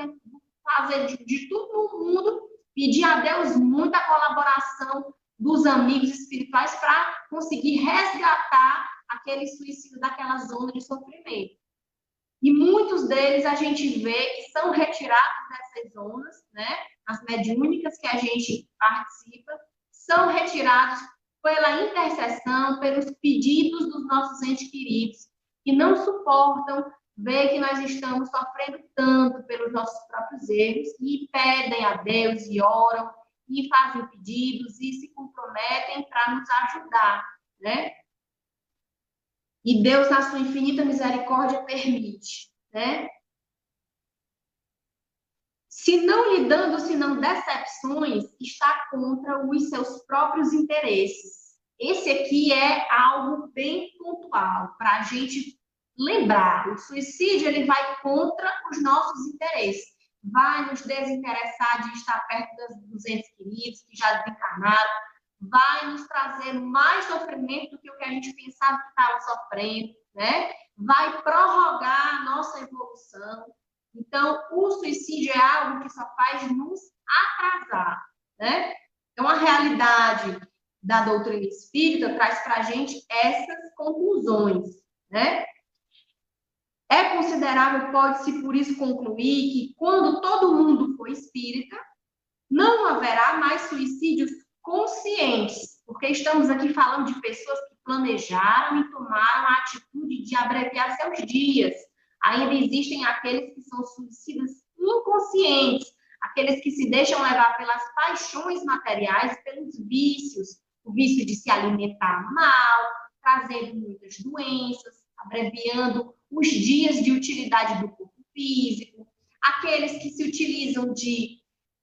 Speaker 2: fazer de tudo no mundo, pedir a Deus muita colaboração dos amigos espirituais para conseguir resgatar aquele suicídio daquela zona de sofrimento. E muitos deles a gente vê que são retirados dessas zonas, né? As mediúnicas que a gente participa, são retirados pela intercessão, pelos pedidos dos nossos entes queridos, que não suportam ver que nós estamos sofrendo tanto pelos nossos próprios erros e pedem a Deus e oram e fazem pedidos e se comprometem para nos ajudar, né? E Deus, na sua infinita misericórdia, permite, né? Se não lhe dando, senão decepções, está contra os seus próprios interesses. Esse aqui é algo bem pontual para a gente lembrar. O suicídio ele vai contra os nossos interesses. Vai nos desinteressar de estar perto dos entes queridos que já desencarnaram. Vai nos trazer mais sofrimento do que o que a gente pensava que estava sofrendo, né? Vai prorrogar a nossa evolução. Então, o suicídio é algo que só faz nos atrasar, né? Então, a realidade da doutrina espírita traz para a gente essas conclusões, né? É considerável, pode-se por isso concluir que quando todo mundo for espírita, não haverá mais suicídios conscientes, porque estamos aqui falando de pessoas que planejaram e tomaram a atitude de abreviar seus dias. Ainda existem aqueles que são suicidas inconscientes, aqueles que se deixam levar pelas paixões materiais e pelos vícios, o vício de se alimentar mal, trazendo muitas doenças, abreviando os dias de utilidade do corpo físico, aqueles que se utilizam de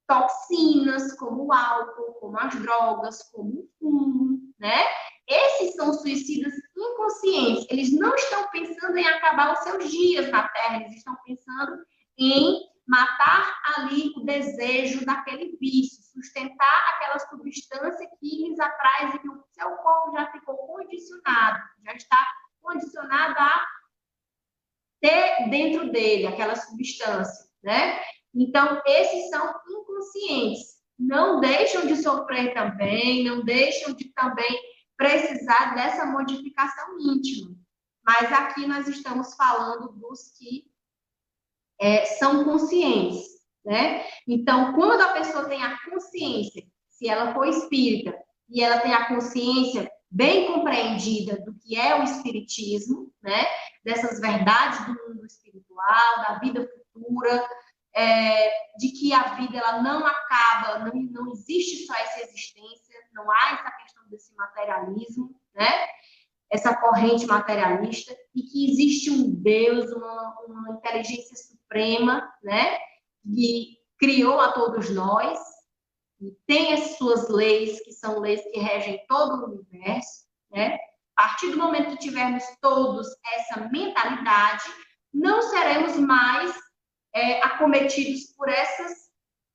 Speaker 2: toxinas, como o álcool, como as drogas, como o fumo, né? Esses são suicidas inconscientes. Eles não estão pensando em acabar os seus dias na Terra, eles estão pensando em matar ali o desejo daquele vício, sustentar aquela substância que lhes apraz e que o seu corpo já ficou condicionado, já está condicionado a ter dentro dele aquela substância, né? Então, esses são inconscientes. Não deixam de sofrer também, não deixam de também precisar dessa modificação íntima. Mas aqui nós estamos falando dos que são conscientes, né? Então, quando a pessoa tem a consciência, se ela for espírita, e ela tem a consciência bem compreendida do que é o espiritismo, né? Dessas verdades do mundo espiritual, da vida futura, de que a vida ela não acaba, não existe só essa existência, não há essa questão desse materialismo, né? Essa corrente materialista, e que existe um Deus, uma inteligência suprema, né? Que criou a todos nós, e tem as suas leis, que são leis que regem todo o universo, né? A partir do momento que tivermos todos essa mentalidade, não seremos mais acometidos por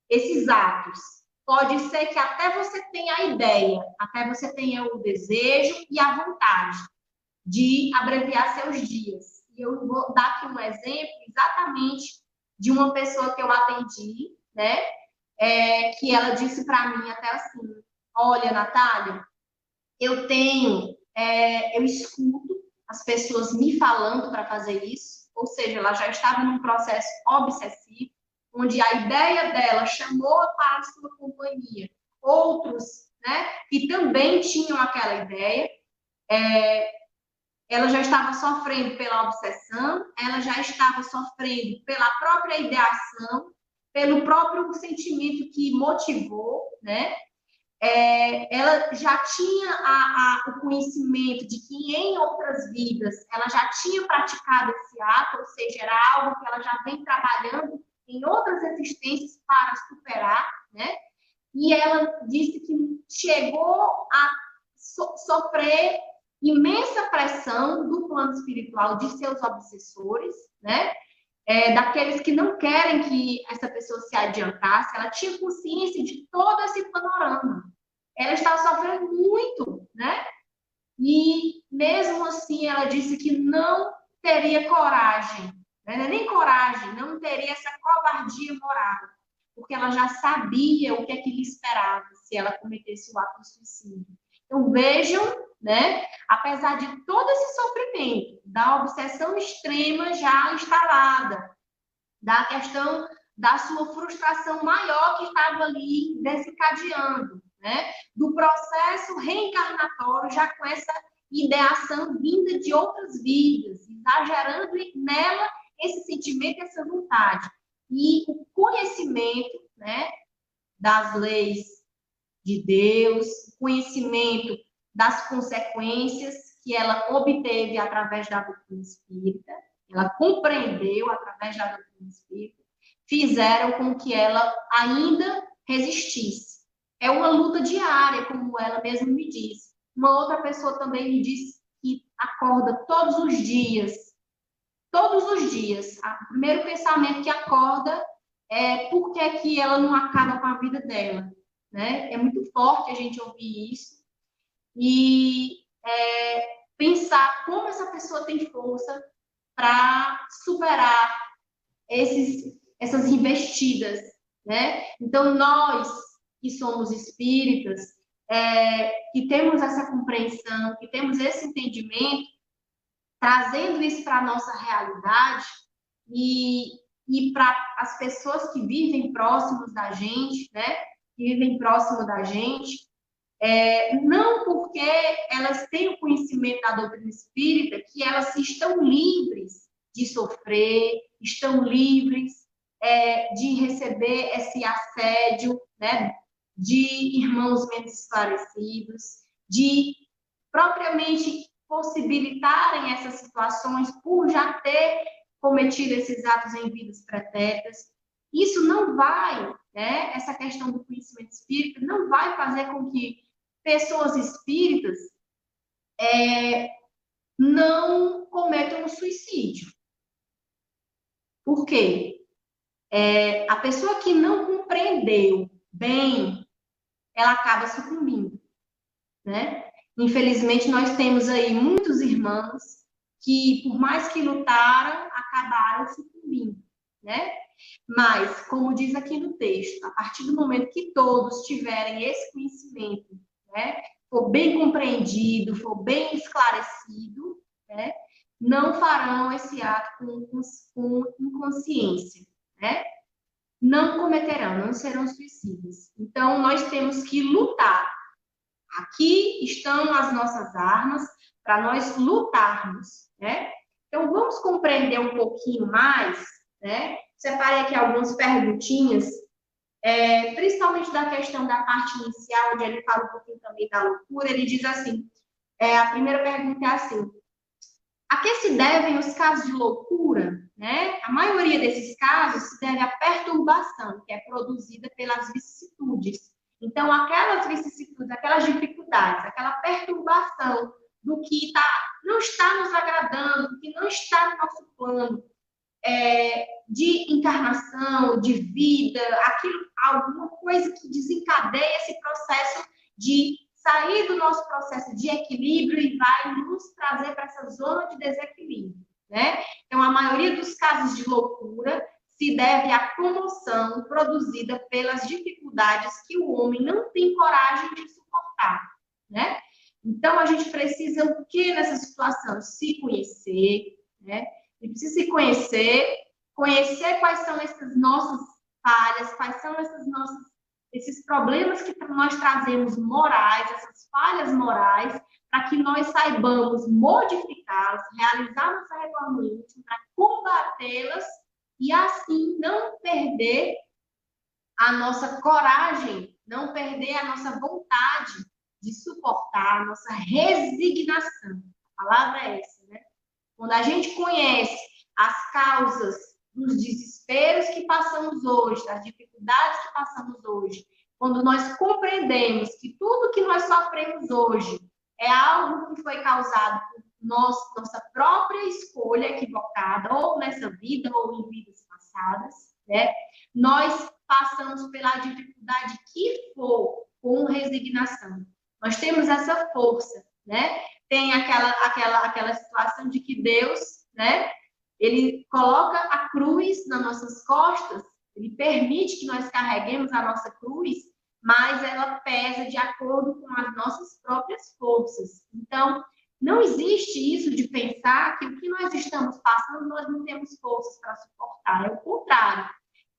Speaker 2: esses atos. Pode ser que até você tenha a ideia, até você tenha o desejo e a vontade de abreviar seus dias. E eu vou dar aqui um exemplo exatamente de uma pessoa que eu atendi, né? Que ela disse para mim até assim: olha, Natália, eu escuto as pessoas me falando para fazer isso, ou seja, ela já estava num processo obsessivo, onde a ideia dela chamou para a sua companhia outros, né, que também tinham aquela ideia. Ela já estava sofrendo pela obsessão, ela já estava sofrendo pela própria ideação, pelo próprio sentimento que motivou, né? Ela já tinha o conhecimento de que em outras vidas ela já tinha praticado esse ato, ou seja, era algo que ela já vem trabalhando em outras existências para superar, né? E ela disse que chegou a sofrer imensa pressão do plano espiritual de seus obsessores, né? Daqueles que não querem que essa pessoa se adiantasse. Ela tinha consciência de todo esse panorama. Ela estava sofrendo muito, né? E mesmo assim ela disse que não teria coragem, né? Nem coragem, não teria essa covardia moral, porque ela já sabia o que é que lhe esperava se ela cometesse o ato de suicídio. Então vejam, né? Apesar de todo esse sofrimento, da obsessão extrema já instalada, da questão da sua frustração maior que estava ali desencadeando, né? Do processo reencarnatório, já com essa ideação vinda de outras vidas, exagerando nela esse sentimento, essa vontade. E o conhecimento, né, das leis de Deus, o conhecimento das consequências que ela obteve através da doutrina espírita, ela compreendeu através da doutrina espírita, fizeram com que ela ainda resistisse. É uma luta diária, como ela mesma me disse. Uma outra pessoa também me disse que acorda todos os dias. Todos os dias. O primeiro pensamento que acorda é por que que ela não acaba com a vida dela, né? É muito forte a gente ouvir isso. E pensar como essa pessoa tem força para superar essas investidas, né? Então, nós que somos espíritas, que temos essa compreensão, que temos esse entendimento, trazendo isso para a nossa realidade e para as pessoas que vivem próximos da gente, né? Que vivem próximo da gente, não porque elas têm o conhecimento da doutrina espírita que elas estão livres de sofrer, estão livres de receber esse assédio, né, de irmãos menos esclarecidos, de propriamente possibilitarem essas situações por já ter cometido esses atos em vidas pretéritas. Isso não vai, né, essa questão do conhecimento espírita não vai fazer com que pessoas espíritas não cometam um suicídio. Por quê? A pessoa que não compreendeu bem, ela acaba sucumbindo, né? Infelizmente, nós temos aí muitos irmãos que, por mais que lutaram, acabaram sucumbindo, né? Mas, como diz aqui no texto, a partir do momento que todos tiverem esse conhecimento, né, for bem compreendido, for bem esclarecido, né, não farão esse ato com inconsciência, né? Não cometerão, não serão suicidas. Então, nós temos que lutar. Aqui estão as nossas armas para nós lutarmos, né? Então, vamos compreender um pouquinho mais, né? Separei aqui algumas perguntinhas, principalmente da questão da parte inicial, onde ele fala um pouquinho também da loucura. Ele diz assim, a primeira pergunta é assim: a que se devem os casos de loucura, né? A maioria desses casos se deve à perturbação, que é produzida pelas vicissitudes. Então, aquelas vicissitudes, aquelas dificuldades, aquela perturbação do que não está nos agradando, do que não está no nosso plano, de encarnação, de vida, alguma coisa que desencadeia esse processo de sair do nosso processo de equilíbrio e vai nos trazer para essa zona de desequilíbrio, né? Então, a maioria dos casos de loucura se deve à comoção produzida pelas dificuldades que o homem não tem coragem de suportar. suportar, né? Então, a gente precisa o que nessa situação? Se conhecer, né? E precisa se conhecer quais são essas nossas falhas, quais são esses problemas que nós trazemos morais, essas falhas morais, para que nós saibamos modificá-las, realizar nossa reforma íntima, para combatê-las e assim não perder a nossa coragem, não perder a nossa vontade de suportar, a nossa resignação. A palavra é essa, né? Quando a gente conhece as causas dos desesperos que passamos hoje, das dificuldades que passamos hoje, quando nós compreendemos que tudo que nós sofremos hoje é algo que foi causado por nossa própria escolha equivocada, ou nessa vida, ou em vidas passadas, né? Nós passamos pela dificuldade que for com resignação. Nós temos essa força, né? Tem aquela situação de que Deus, né? Ele coloca a cruz nas nossas costas, ele permite que nós carreguemos a nossa cruz, mas ela pesa de acordo com as nossas próprias forças. Então, não existe isso de pensar que o que nós estamos passando, nós não temos forças para suportar. É o contrário.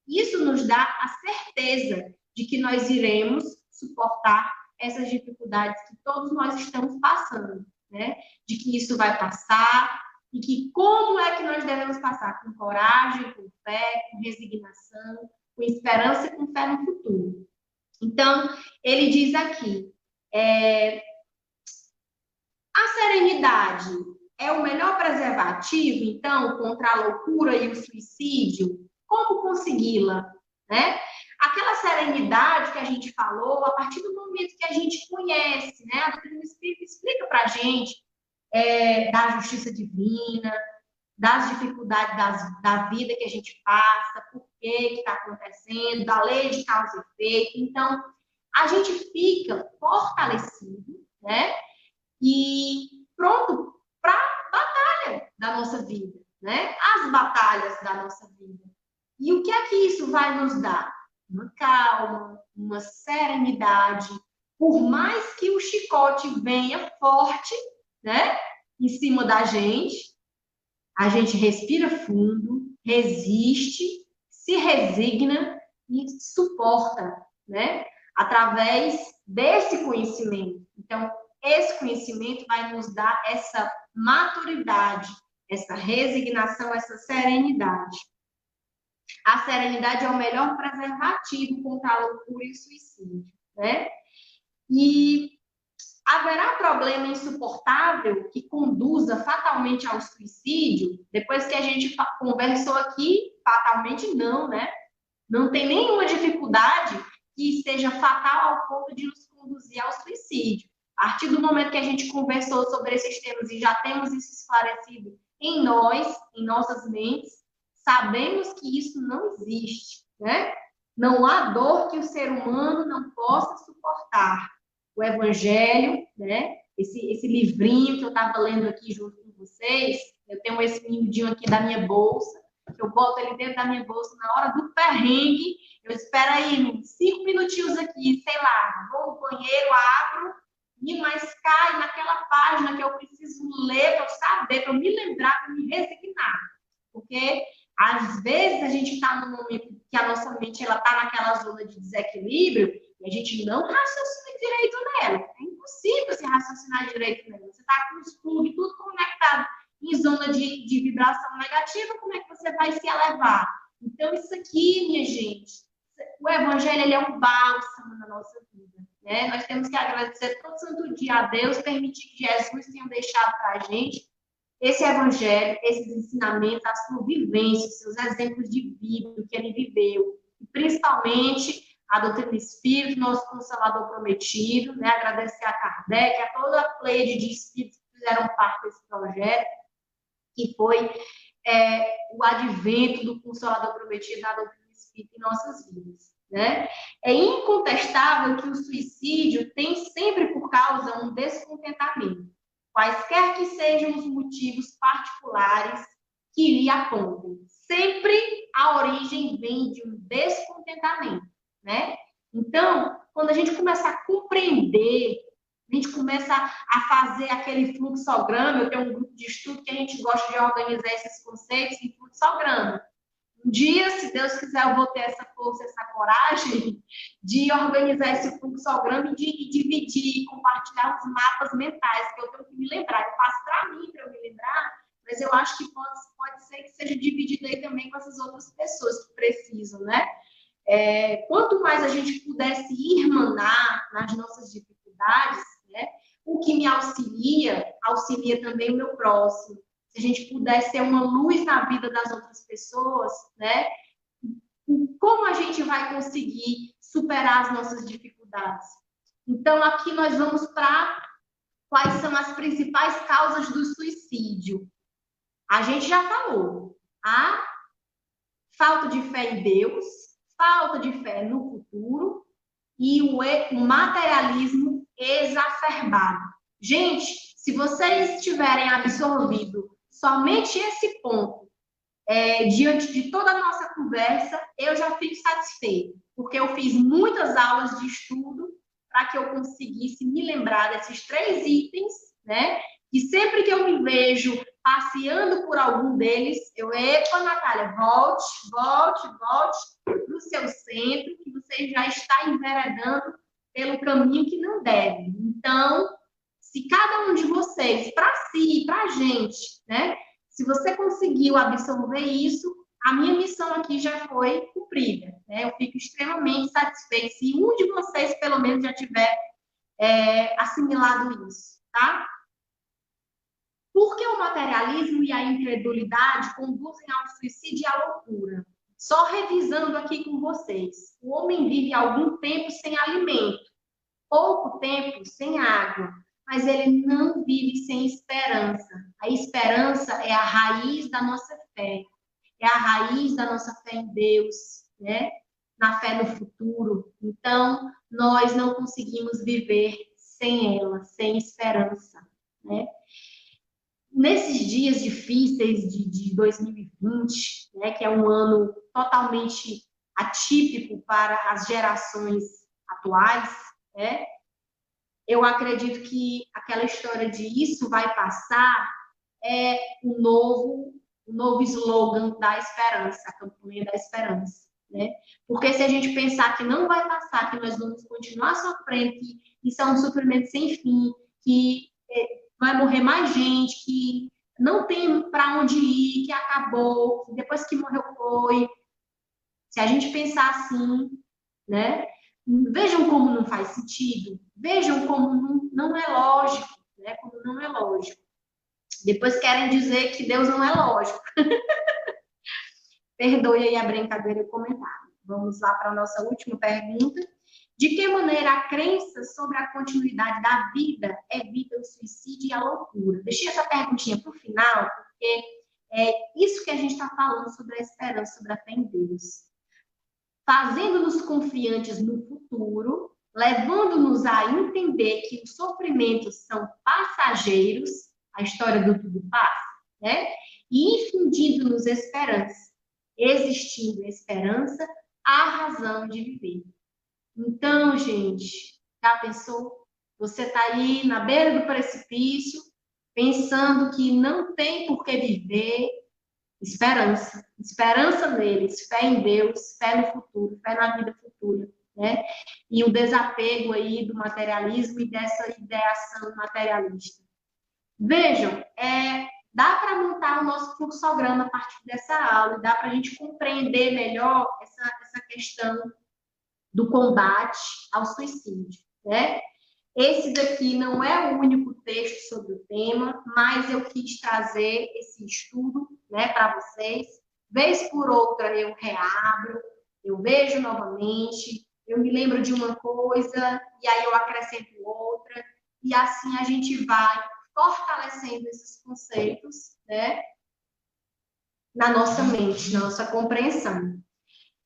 Speaker 2: Isso nos dá a certeza de que nós iremos suportar essas dificuldades que todos nós estamos passando, né? De que isso vai passar e que como é que nós devemos passar? Com coragem, com fé, com resignação, com esperança e com fé no futuro. Então, ele diz aqui, a serenidade é o melhor preservativo, então, contra a loucura e o suicídio? Como consegui-la, né? Aquela serenidade que a gente falou, a partir do momento que a gente conhece, né? A doutrina espírita explica para a gente da justiça divina, das dificuldades da vida que a gente passa, por que está acontecendo, da lei de causa e efeito. Então, a gente fica fortalecido, né? E pronto para a batalha da nossa vida, né? As batalhas da nossa vida. E o que é que isso vai nos dar? Uma calma, uma serenidade. Por mais que o chicote venha forte, né? Em cima da gente, a gente respira fundo, resiste, se resigna e suporta, né? Através desse conhecimento. Então, esse conhecimento vai nos dar essa maturidade, essa resignação, essa serenidade. A serenidade é o melhor preservativo contra a loucura e o suicídio, né? E haverá problema insuportável que conduza fatalmente ao suicídio? Depois que a gente conversou aqui, fatalmente não, né? Não tem nenhuma dificuldade que seja fatal ao ponto de nos conduzir ao suicídio. A partir do momento que a gente conversou sobre esses temas e já temos isso esclarecido em nós, em nossas mentes, sabemos que isso não existe, né? Não há dor que o ser humano não possa suportar. O Evangelho, né? Esse livrinho que eu estava lendo aqui junto com vocês, eu tenho esse miudinho aqui da minha bolsa, que eu boto ele dentro da minha bolsa na hora do perrengue, eu espero aí 5 minutinhos aqui, sei lá, vou no banheiro, abro, mas cai naquela página que eu preciso ler para eu saber, para eu me lembrar, para me resignar. Porque às vezes a gente está num momento que a nossa mente ela está naquela zona de desequilíbrio e a gente não raciocina direito nela. É impossível se raciocinar direito nela. Você está com os plugs tudo conectado em zona de vibração negativa, como é que você vai se elevar? Então, isso aqui, minha gente, o Evangelho ele é um bálsamo na nossa vida. Né? Nós temos que agradecer todo santo dia a Deus, permitir que Jesus tenha deixado para a gente esse Evangelho, esses ensinamentos, a sua vivência, os seus exemplos de vida, o que ele viveu, e principalmente a doutrina espírita, nosso Consolador prometido, né? Agradecer a Kardec, a toda a pleide de espíritos que fizeram parte desse projeto, que foi o advento do Consolador prometido na doutrina espírita em nossas vidas. Né? É incontestável que o suicídio tem sempre por causa um descontentamento, quaisquer que sejam os motivos particulares que lhe apontam. Sempre a origem vem de um descontentamento, né? Então, quando a gente começa a compreender A gente começa a fazer aquele fluxograma. Eu tenho um grupo de estudo que a gente gosta de organizar esses conceitos em fluxograma. Um dia, se Deus quiser, eu vou ter essa força, essa coragem de organizar esse fluxograma e de dividir, compartilhar os mapas mentais, que eu tenho que me lembrar. Eu faço para mim, para eu me lembrar, mas eu acho que pode ser que seja dividido aí também com essas outras pessoas que precisam, né? Quanto mais a gente pudesse irmanar nas nossas dificuldades, né? O que me auxilia também o meu próximo. Se a gente pudesse ser uma luz na vida das outras pessoas, né? Como a gente vai conseguir superar as nossas dificuldades? Então, aqui nós vamos para quais são as principais causas do suicídio. A gente já falou. A falta de fé em Deus, falta de fé no futuro e o materialismo exacerbado. Gente, se vocês tiverem absorvido somente esse ponto, diante de toda a nossa conversa, eu já fico satisfeita, porque eu fiz muitas aulas de estudo para que eu conseguisse me lembrar desses 3 itens, né? E sempre que eu me vejo passeando por algum deles, epa, Natália, volte para o seu centro, que você já está enveredando pelo caminho que não deve. Então, se cada um de vocês, para si, para a gente, né? Se você conseguiu absorver isso, a minha missão aqui já foi cumprida, né? Eu fico extremamente satisfeita se um de vocês, pelo menos, já tiver assimilado isso, tá? Por que o materialismo e a incredulidade conduzem ao suicídio e à loucura? Só revisando aqui com vocês. O homem vive algum tempo sem alimento, pouco tempo sem água, mas ele não vive sem esperança. A esperança é a raiz da nossa fé, é a raiz da nossa fé em Deus, né? Na fé no futuro. Então, nós não conseguimos viver sem ela, sem esperança, né? Nesses dias difíceis de 2020, né, que é um ano totalmente atípico para as gerações atuais, né? Eu acredito que aquela história de isso vai passar é o novo slogan da esperança, a campanha da esperança, né? Porque se a gente pensar que não vai passar, que nós vamos continuar sofrendo, que isso é um sofrimento sem fim, que vai morrer mais gente, que não tem para onde ir, que acabou, que depois que morreu foi. Se a gente pensar assim, né? Vejam como não faz sentido, vejam como não é lógico, né? Como não é lógico. Depois querem dizer que Deus não é lógico. Perdoe aí a brincadeira e o comentário. Vamos lá para a nossa última pergunta. De que maneira a crença sobre a continuidade da vida evita o suicídio e a loucura? Deixei essa perguntinha para o final, porque é isso que a gente está falando sobre a esperança, sobre a fé em Deus. Fazendo-nos confiantes no futuro, levando-nos a entender que os sofrimentos são passageiros, a história do tudo passa, né? E infundindo-nos esperança. Existindo esperança, há razão de viver. Então, gente, já pensou? Você está aí na beira do precipício, pensando que não tem por que viver. Esperança. Esperança neles, fé em Deus, fé no futuro, fé na vida futura, né? E o desapego aí do materialismo e dessa ideação materialista. Vejam, dá para montar o nosso fluxograma a partir dessa aula, dá para a gente compreender melhor essa questão do combate ao suicídio, né? Esse daqui não é o único texto sobre o tema, mas eu quis trazer esse estudo, né, para vocês. Vez por outra eu reabro, eu vejo novamente, eu me lembro de uma coisa e aí eu acrescento outra, e assim a gente vai fortalecendo esses conceitos, né, na nossa mente, na nossa compreensão.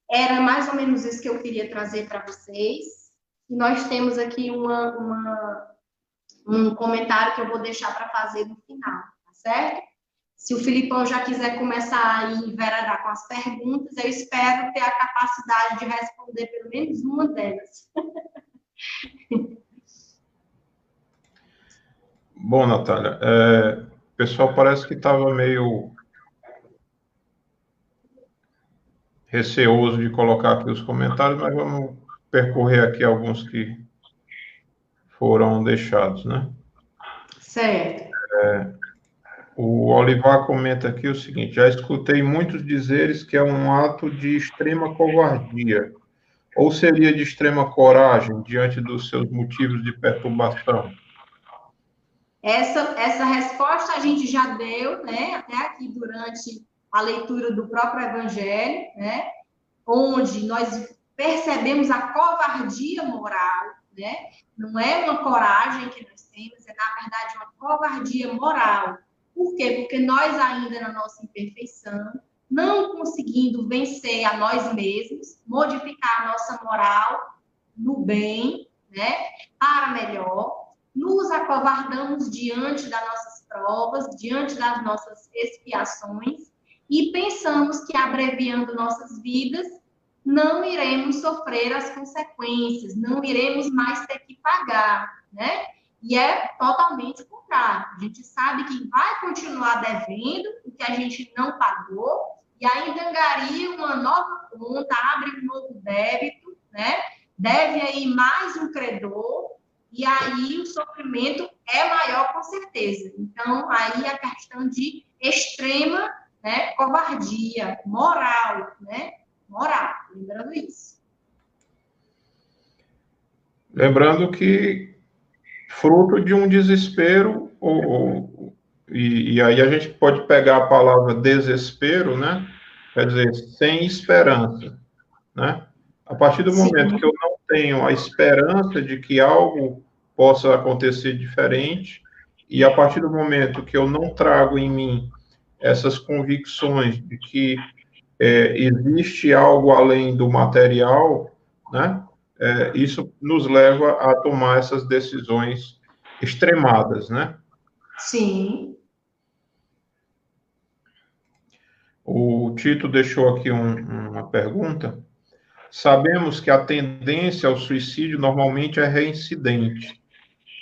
Speaker 2: Era mais ou menos isso que eu queria trazer para vocês. E nós temos aqui um comentário que eu vou deixar para fazer no final, tá certo? Se o Filipão já quiser começar a enveredar com as perguntas, eu espero ter a capacidade de responder pelo menos uma delas.
Speaker 1: Bom, Natália, o pessoal parece que estava meio receoso de colocar aqui os comentários, mas vamos percorrer aqui alguns que foram deixados, né?
Speaker 2: Certo.
Speaker 1: O Olivar comenta aqui o seguinte: já escutei muitos dizeres que é um ato de extrema covardia, ou seria de extrema coragem diante dos seus motivos de perturbação.
Speaker 2: Essa resposta a gente já deu, né, até aqui durante a leitura do próprio Evangelho, né, onde nós percebemos a covardia moral, né? Não é uma coragem que nós temos, é, na verdade, uma covardia moral. Por quê? Porque nós ainda, na nossa imperfeição, não conseguindo vencer a nós mesmos, modificar a nossa moral no bem, né, para melhor, nos acovardamos diante das nossas provas, diante das nossas expiações, e pensamos que abreviando nossas vidas, não iremos sofrer as consequências, não iremos mais ter que pagar, né? E é totalmente o contrário. A gente sabe que vai continuar devendo o que a gente não pagou, e ainda angaria uma nova conta, abre um novo débito, né? Deve aí mais um credor, e aí o sofrimento é maior com certeza. Então, aí a questão de extrema, né, covardia, moral, né? Moral, lembrando isso.
Speaker 1: Lembrando que fruto de um desespero, e aí a gente pode pegar a palavra desespero, né? Quer dizer, sem esperança, né? A partir do momento
Speaker 2: Sim.
Speaker 1: que eu não tenho a esperança de que algo possa acontecer diferente, e a partir do momento que eu não trago em mim essas convicções de que existe algo além do material, né? Isso nos leva a tomar essas decisões extremadas, né?
Speaker 2: Sim.
Speaker 1: O Tito deixou aqui uma pergunta. Sabemos que a tendência ao suicídio normalmente é reincidente,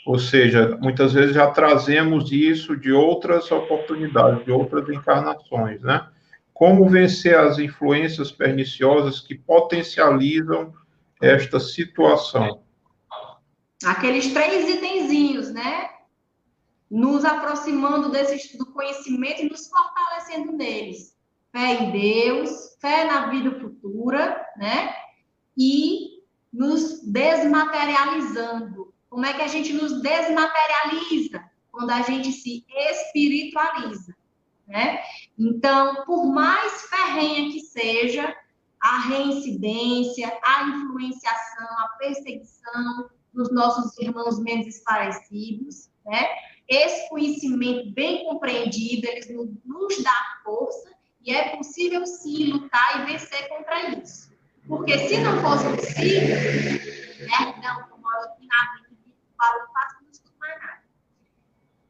Speaker 1: ou seja, muitas vezes já trazemos isso de outras oportunidades, de outras encarnações, né? Como vencer as influências perniciosas que potencializam esta situação?
Speaker 2: Aqueles 3 itenzinhos, né? Nos aproximando do conhecimento e nos fortalecendo neles. Fé em Deus, fé na vida futura, né? E nos desmaterializando. Como é que a gente nos desmaterializa? Quando a gente se espiritualiza, né? Então, por mais ferrenha que seja a reincidência, a influenciação, a perseguição dos nossos irmãos menos esclarecidos, né? Esse conhecimento bem compreendido, eles nos dá força e é possível sim lutar e vencer contra isso. Porque se não fosse possível, né? Não, como eu aqui na vida, falo, faço não escuto mais nada.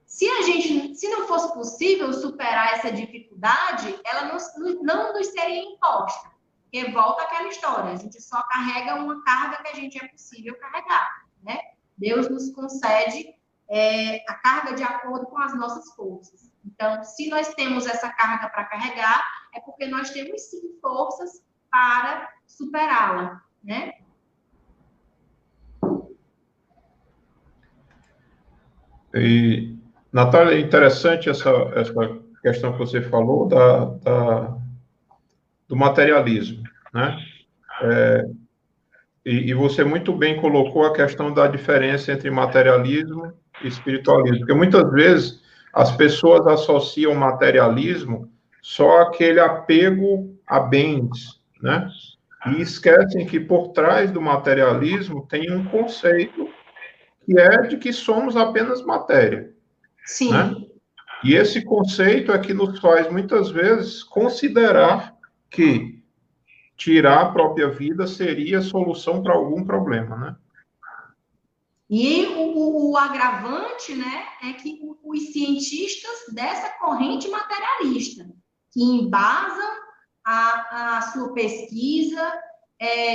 Speaker 2: Se não fosse possível superar essa dificuldade, ela não nos seria imposta. Porque volta aquela história, a gente só carrega uma carga que a gente é possível carregar, né? Deus nos concede a carga de acordo com as nossas forças. Então, se nós temos essa carga para carregar, é porque nós temos sim forças para superá-la, né?
Speaker 1: E, Natália, é interessante essa questão que você falou do materialismo, né? E você muito bem colocou a questão da diferença entre materialismo e espiritualismo, porque muitas vezes as pessoas associam materialismo só aquele apego a bens, né? E esquecem que por trás do materialismo tem um conceito que é de que somos apenas matéria, né?
Speaker 2: Sim.
Speaker 1: E esse conceito é que nos faz muitas vezes considerar que tirar a própria vida seria solução para algum problema, né?
Speaker 2: E o agravante, né, é que os cientistas dessa corrente materialista, que embasam a sua pesquisa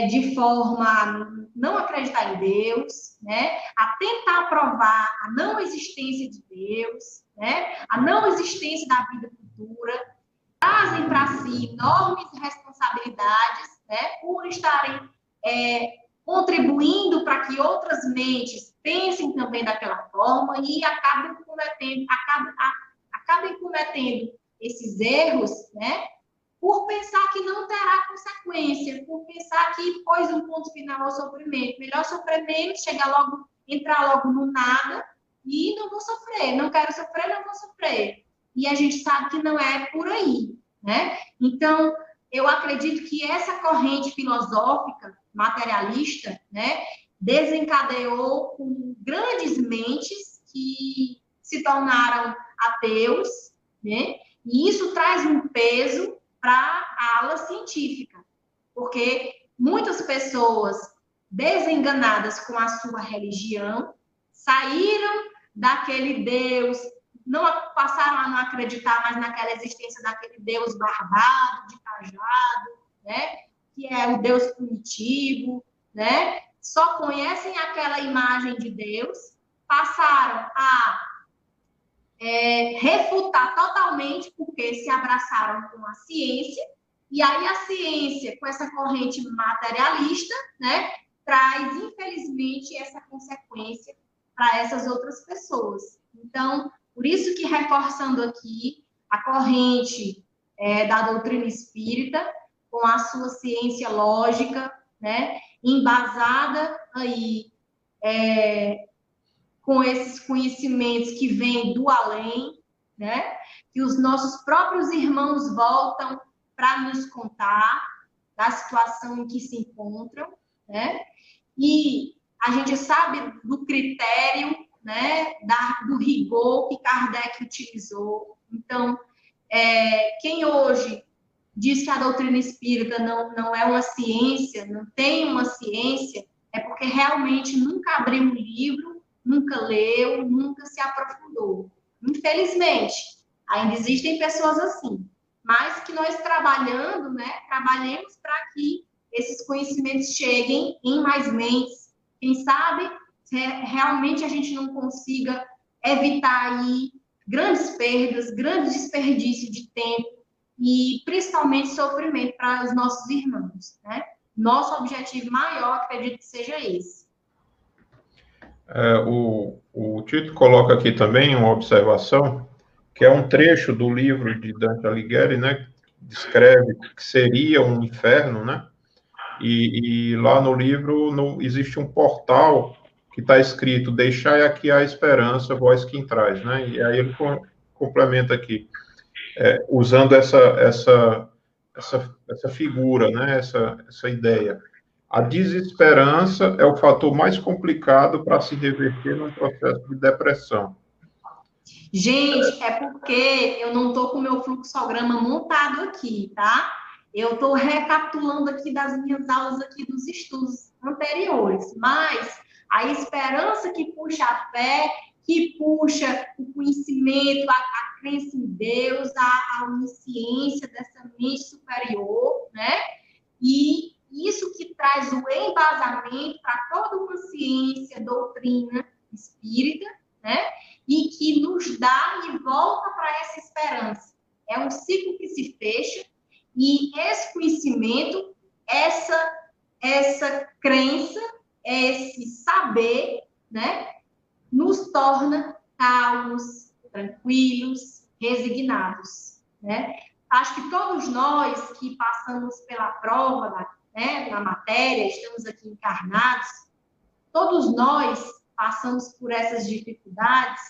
Speaker 2: de forma
Speaker 3: não acreditar em Deus, né? A tentar provar a não existência de Deus, né? A não existência da vida futura, trazem para si enormes responsabilidades, né? Por estarem contribuindo para que outras mentes pensem também daquela forma e acabem cometendo esses erros, né? Por pensar que não terá consequência, por pensar que pôs um ponto final ao sofrimento. Melhor sofrer menos, entrar logo no nada e não vou sofrer. Não quero sofrer, não vou sofrer. E a gente sabe que não é por aí, né? Então, eu acredito que essa corrente filosófica materialista, né, desencadeou com grandes mentes que se tornaram ateus, né? E isso traz um peso para a ala científica, porque muitas pessoas desenganadas com a sua religião saíram daquele Deus, não passaram a não acreditar mais naquela existência daquele Deus barbado, de cajado, né? Que é o Deus punitivo, né? Só conhecem aquela imagem de Deus, passaram a refutar totalmente, porque se abraçaram com a ciência, e aí a ciência, com essa corrente materialista, né, traz, infelizmente, essa consequência para essas outras pessoas. Então, por isso que, reforçando aqui, a corrente da doutrina espírita, com a sua ciência lógica, né, embasada aí com esses conhecimentos que vêm do além, né? Que os nossos próprios irmãos voltam para nos contar da situação em que se encontram, né? E a gente sabe do critério, né? Do rigor que Kardec utilizou. Então, quem hoje diz que a doutrina espírita não é uma ciência, não tem uma ciência, é porque realmente nunca abriu um livro, nunca leu, nunca se aprofundou. Infelizmente, ainda existem pessoas assim, mas que nós trabalhando, né, trabalhemos para que esses conhecimentos cheguem em mais mentes. Quem sabe realmente a gente não consiga evitar aí grandes perdas, grandes desperdício de tempo e principalmente sofrimento para os nossos irmãos, né? Nosso objetivo maior, acredito que seja esse.
Speaker 1: O Tito coloca aqui também uma observação, que é um trecho do livro de Dante Alighieri, né, que descreve que seria um inferno, né, e lá no livro existe um portal que está escrito, deixai aqui a esperança, vós que entrais, né, e aí ele complementa aqui, usando essa figura, né, essa ideia. A desesperança é o fator mais complicado para se reverter num processo de depressão.
Speaker 3: Gente, é porque eu não estou com o meu fluxograma montado aqui, tá? Eu estou recapitulando aqui das minhas aulas aqui dos estudos anteriores, mas a esperança que puxa a fé, que puxa o conhecimento, a crença em Deus, a onisciência dessa mente superior, né? E isso que traz o embasamento para toda uma ciência, doutrina espírita, né? E que nos dá e volta para essa esperança. É um ciclo que se fecha e esse conhecimento, essa crença, esse saber, né? Nos torna calmos, tranquilos, resignados, né? Acho que todos nós que passamos pela prova na matéria, estamos aqui encarnados, todos nós passamos por essas dificuldades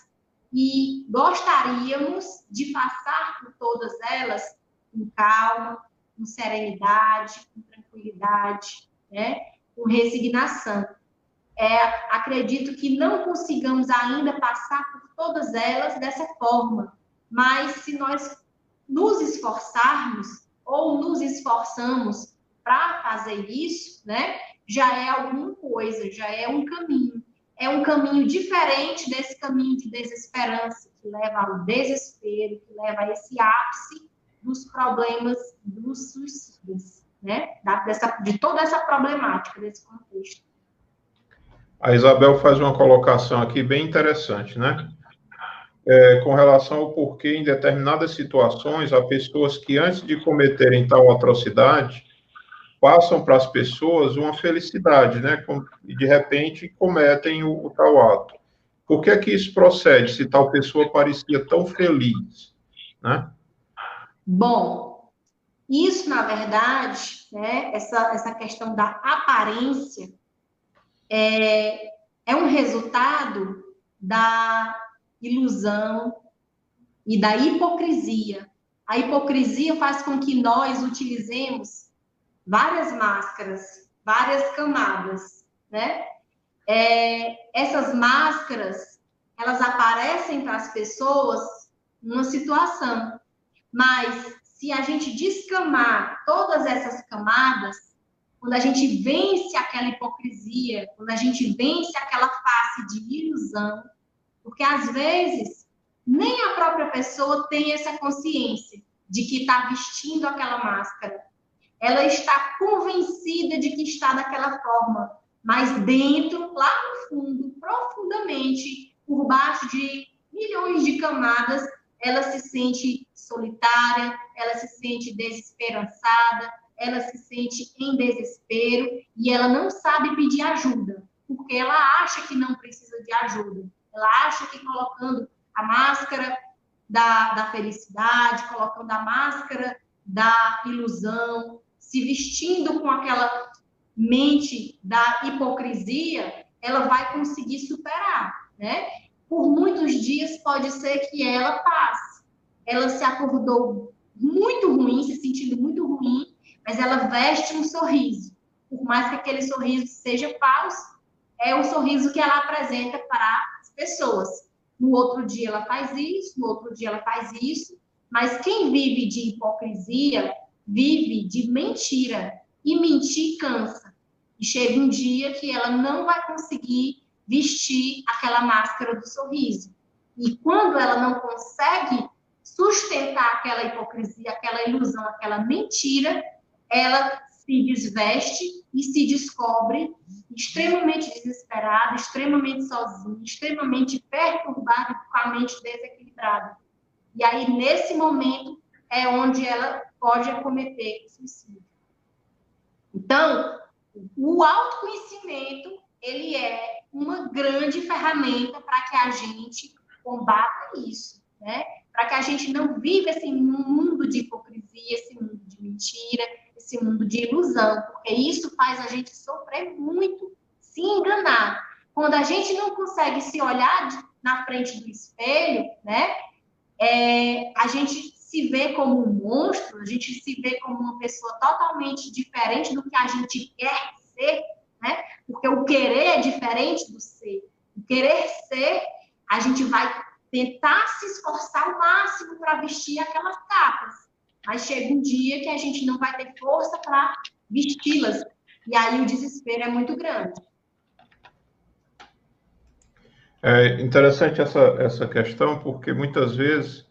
Speaker 3: e gostaríamos de passar por todas elas com calma, com serenidade, com tranquilidade, né? Com resignação. Acredito que não consigamos ainda passar por todas elas dessa forma, mas se nós nos esforçarmos ou nos esforçamos para fazer isso, né, já é alguma coisa, já é um caminho. É um caminho diferente desse caminho de desesperança, que leva ao desespero, que leva a esse ápice dos problemas dos suicídios, né, de toda essa problemática, desse contexto.
Speaker 1: A Isabel faz uma colocação aqui bem interessante, né? Com relação ao porquê, em determinadas situações, há pessoas que, antes de cometerem tal atrocidade, passam para as pessoas uma felicidade, né? E, de repente, cometem o tal ato. Por que é que isso procede, se tal pessoa parecia tão feliz, né?
Speaker 3: Bom, isso, na verdade, né, essa questão da aparência é um resultado da ilusão e da hipocrisia. A hipocrisia faz com que nós utilizemos várias máscaras, várias camadas, né? Essas máscaras, elas aparecem para as pessoas numa situação, mas se a gente descamar todas essas camadas, quando a gente vence aquela hipocrisia, quando a gente vence aquela face de ilusão, porque às vezes nem a própria pessoa tem essa consciência de que está vestindo aquela máscara. Ela está convencida de que está daquela forma, mas dentro, lá no fundo, profundamente, por baixo de milhões de camadas, ela se sente solitária, ela se sente desesperançada, ela se sente em desespero e ela não sabe pedir ajuda, porque ela acha que não precisa de ajuda. Ela acha que colocando a máscara da felicidade, colocando a máscara da ilusão, se vestindo com aquela mente da hipocrisia, ela vai conseguir superar, né? Por muitos dias pode ser que ela passe. Ela se acordou muito ruim, se sentindo muito ruim, mas ela veste um sorriso. Por mais que aquele sorriso seja falso, é o sorriso que ela apresenta para as pessoas. No outro dia ela faz isso, no outro dia ela faz isso, mas quem vive de hipocrisia vive de mentira, e mentir cansa. E chega um dia que ela não vai conseguir vestir aquela máscara do sorriso. E quando ela não consegue sustentar aquela hipocrisia, aquela ilusão, aquela mentira, ela se desveste e se descobre extremamente desesperada, extremamente sozinha, extremamente perturbada, com a mente desequilibrada. E aí, nesse momento, é onde ela pode cometer suicídio. Então, o autoconhecimento, ele é uma grande ferramenta para que a gente combata isso, né? Para que a gente não viva esse mundo de hipocrisia, esse mundo de mentira, esse mundo de ilusão, porque isso faz a gente sofrer muito, se enganar. Quando a gente não consegue se olhar na frente do espelho, né? A gente se vê como um monstro, a gente se vê como uma pessoa totalmente diferente do que a gente quer ser, né? Porque o querer é diferente do ser. O querer ser, a gente vai tentar se esforçar ao máximo para vestir aquelas capas. Mas chega um dia que a gente não vai ter força para vesti-las. E aí o desespero é muito grande.
Speaker 1: É interessante essa questão, porque muitas vezes,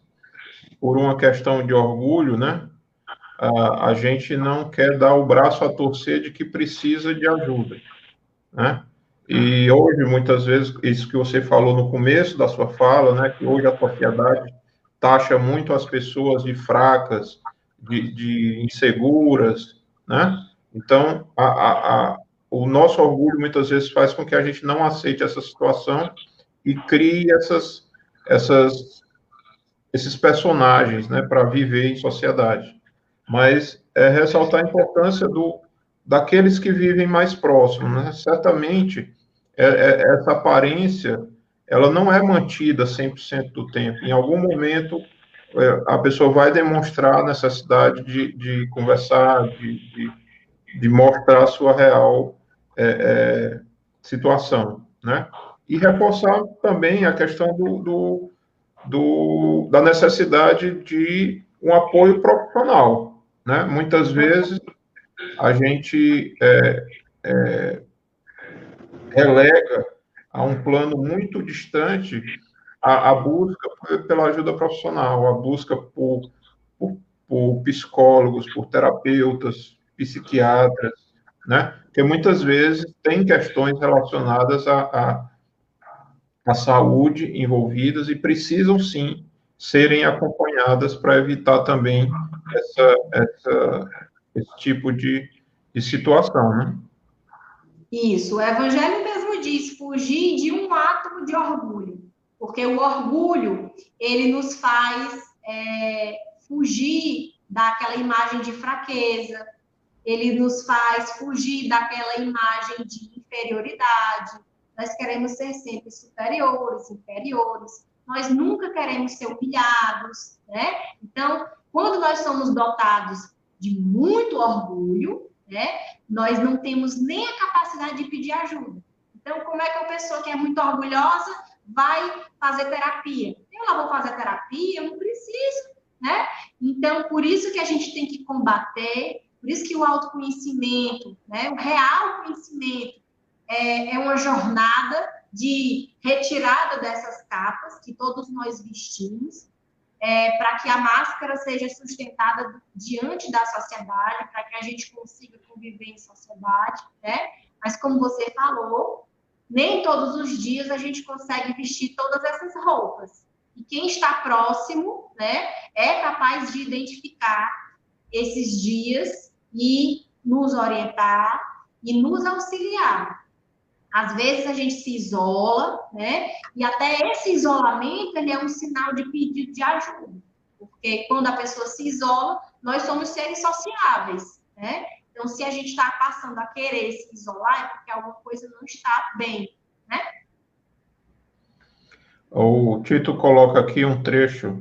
Speaker 1: por uma questão de orgulho, né, a gente não quer dar o braço a torcer de que precisa de ajuda, né? E hoje, muitas vezes, isso que você falou no começo da sua fala, né, que hoje a sociedade taxa muito as pessoas de fracas, de inseguras, né? Então, o nosso orgulho muitas vezes faz com que a gente não aceite essa situação e crie esses personagens, né, para viver em sociedade. Mas ressaltar a importância daqueles que vivem mais próximos, né? Certamente, essa aparência, ela não é mantida 100% do tempo. Em algum momento, a pessoa vai demonstrar a necessidade de conversar, de mostrar a sua real situação, né? E reforçar também a questão da necessidade de um apoio profissional, né? Muitas vezes a gente relega a um plano muito distante a busca pela ajuda profissional, a busca por psicólogos, por terapeutas, psiquiatras, né? porque muitas vezes tem questões relacionadas à saúde envolvidas e precisam, sim, serem acompanhadas para evitar também esse tipo de situação, né?
Speaker 3: Isso, o Evangelho mesmo diz, fugir de um átomo de orgulho, porque o orgulho, ele nos faz fugir daquela imagem de fraqueza, ele nos faz fugir daquela imagem de inferioridade. Nós queremos ser sempre superiores, inferiores. Nós nunca queremos ser humilhados, né? Então, quando nós somos dotados de muito orgulho, né? Nós não temos nem a capacidade de pedir ajuda. Então, como é que uma pessoa que é muito orgulhosa vai fazer terapia? Eu lá vou fazer terapia, eu não preciso, né? Então, por isso que a gente tem que combater. Por isso que o autoconhecimento, né, o real conhecimento, é uma jornada de retirada dessas capas que todos nós vestimos, para que a máscara seja sustentada diante da sociedade, para que a gente consiga conviver em sociedade, né? Mas como você falou, nem todos os dias a gente consegue vestir todas essas roupas. E quem está próximo, né, é capaz de identificar esses dias e nos orientar e nos auxiliar. Às vezes a gente se isola, né? E até esse isolamento, ele é um sinal de pedido de ajuda. Porque quando a pessoa se isola, nós somos seres sociáveis, né? Então, se a gente está passando a querer se isolar, é porque alguma coisa não está bem, né?
Speaker 1: O Tito coloca aqui um trecho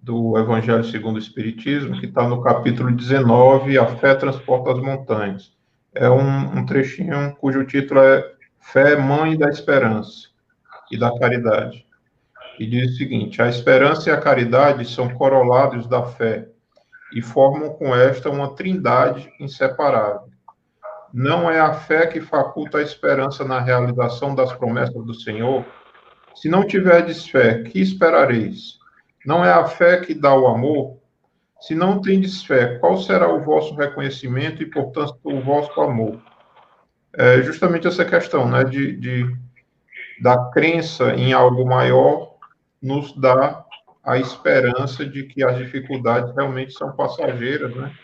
Speaker 1: do Evangelho segundo o Espiritismo, que está no capítulo 19, A Fé Transporta as Montanhas. É um trechinho cujo título é Fé, Mãe da Esperança e da Caridade. E diz o seguinte: a esperança e a caridade são corolários da fé e formam com esta uma trindade inseparável. Não é a fé que faculta a esperança na realização das promessas do Senhor? Se não tiverdes fé, que esperareis? Não é a fé que dá o amor? Se não tendes fé, qual será o vosso reconhecimento e, portanto, o vosso amor? É justamente essa questão, né, da crença em algo maior nos dá a esperança de que as dificuldades realmente são passageiras, né?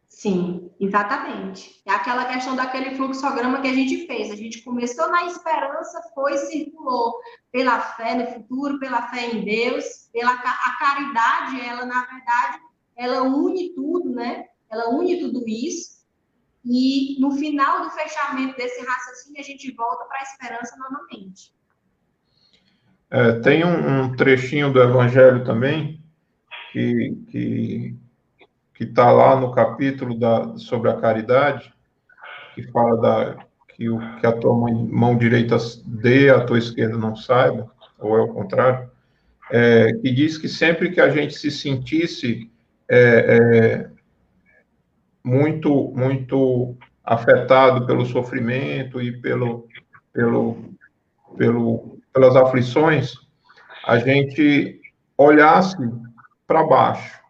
Speaker 3: Sim, exatamente. É aquela questão daquele fluxograma que a gente fez. A gente começou na esperança, foi, circulou pela fé no futuro, pela fé em Deus, a caridade, ela, na verdade, ela une tudo, né? Ela une tudo isso. E no final do fechamento desse raciocínio, a gente volta para a esperança novamente.
Speaker 1: Tem um trechinho do Evangelho também que está lá no capítulo sobre a caridade, que fala que a tua mão direita dê, a tua esquerda não saiba, ou é o contrário, que diz que sempre que a gente se sentisse muito afetado pelo sofrimento e pelas aflições, a gente olhasse para baixo,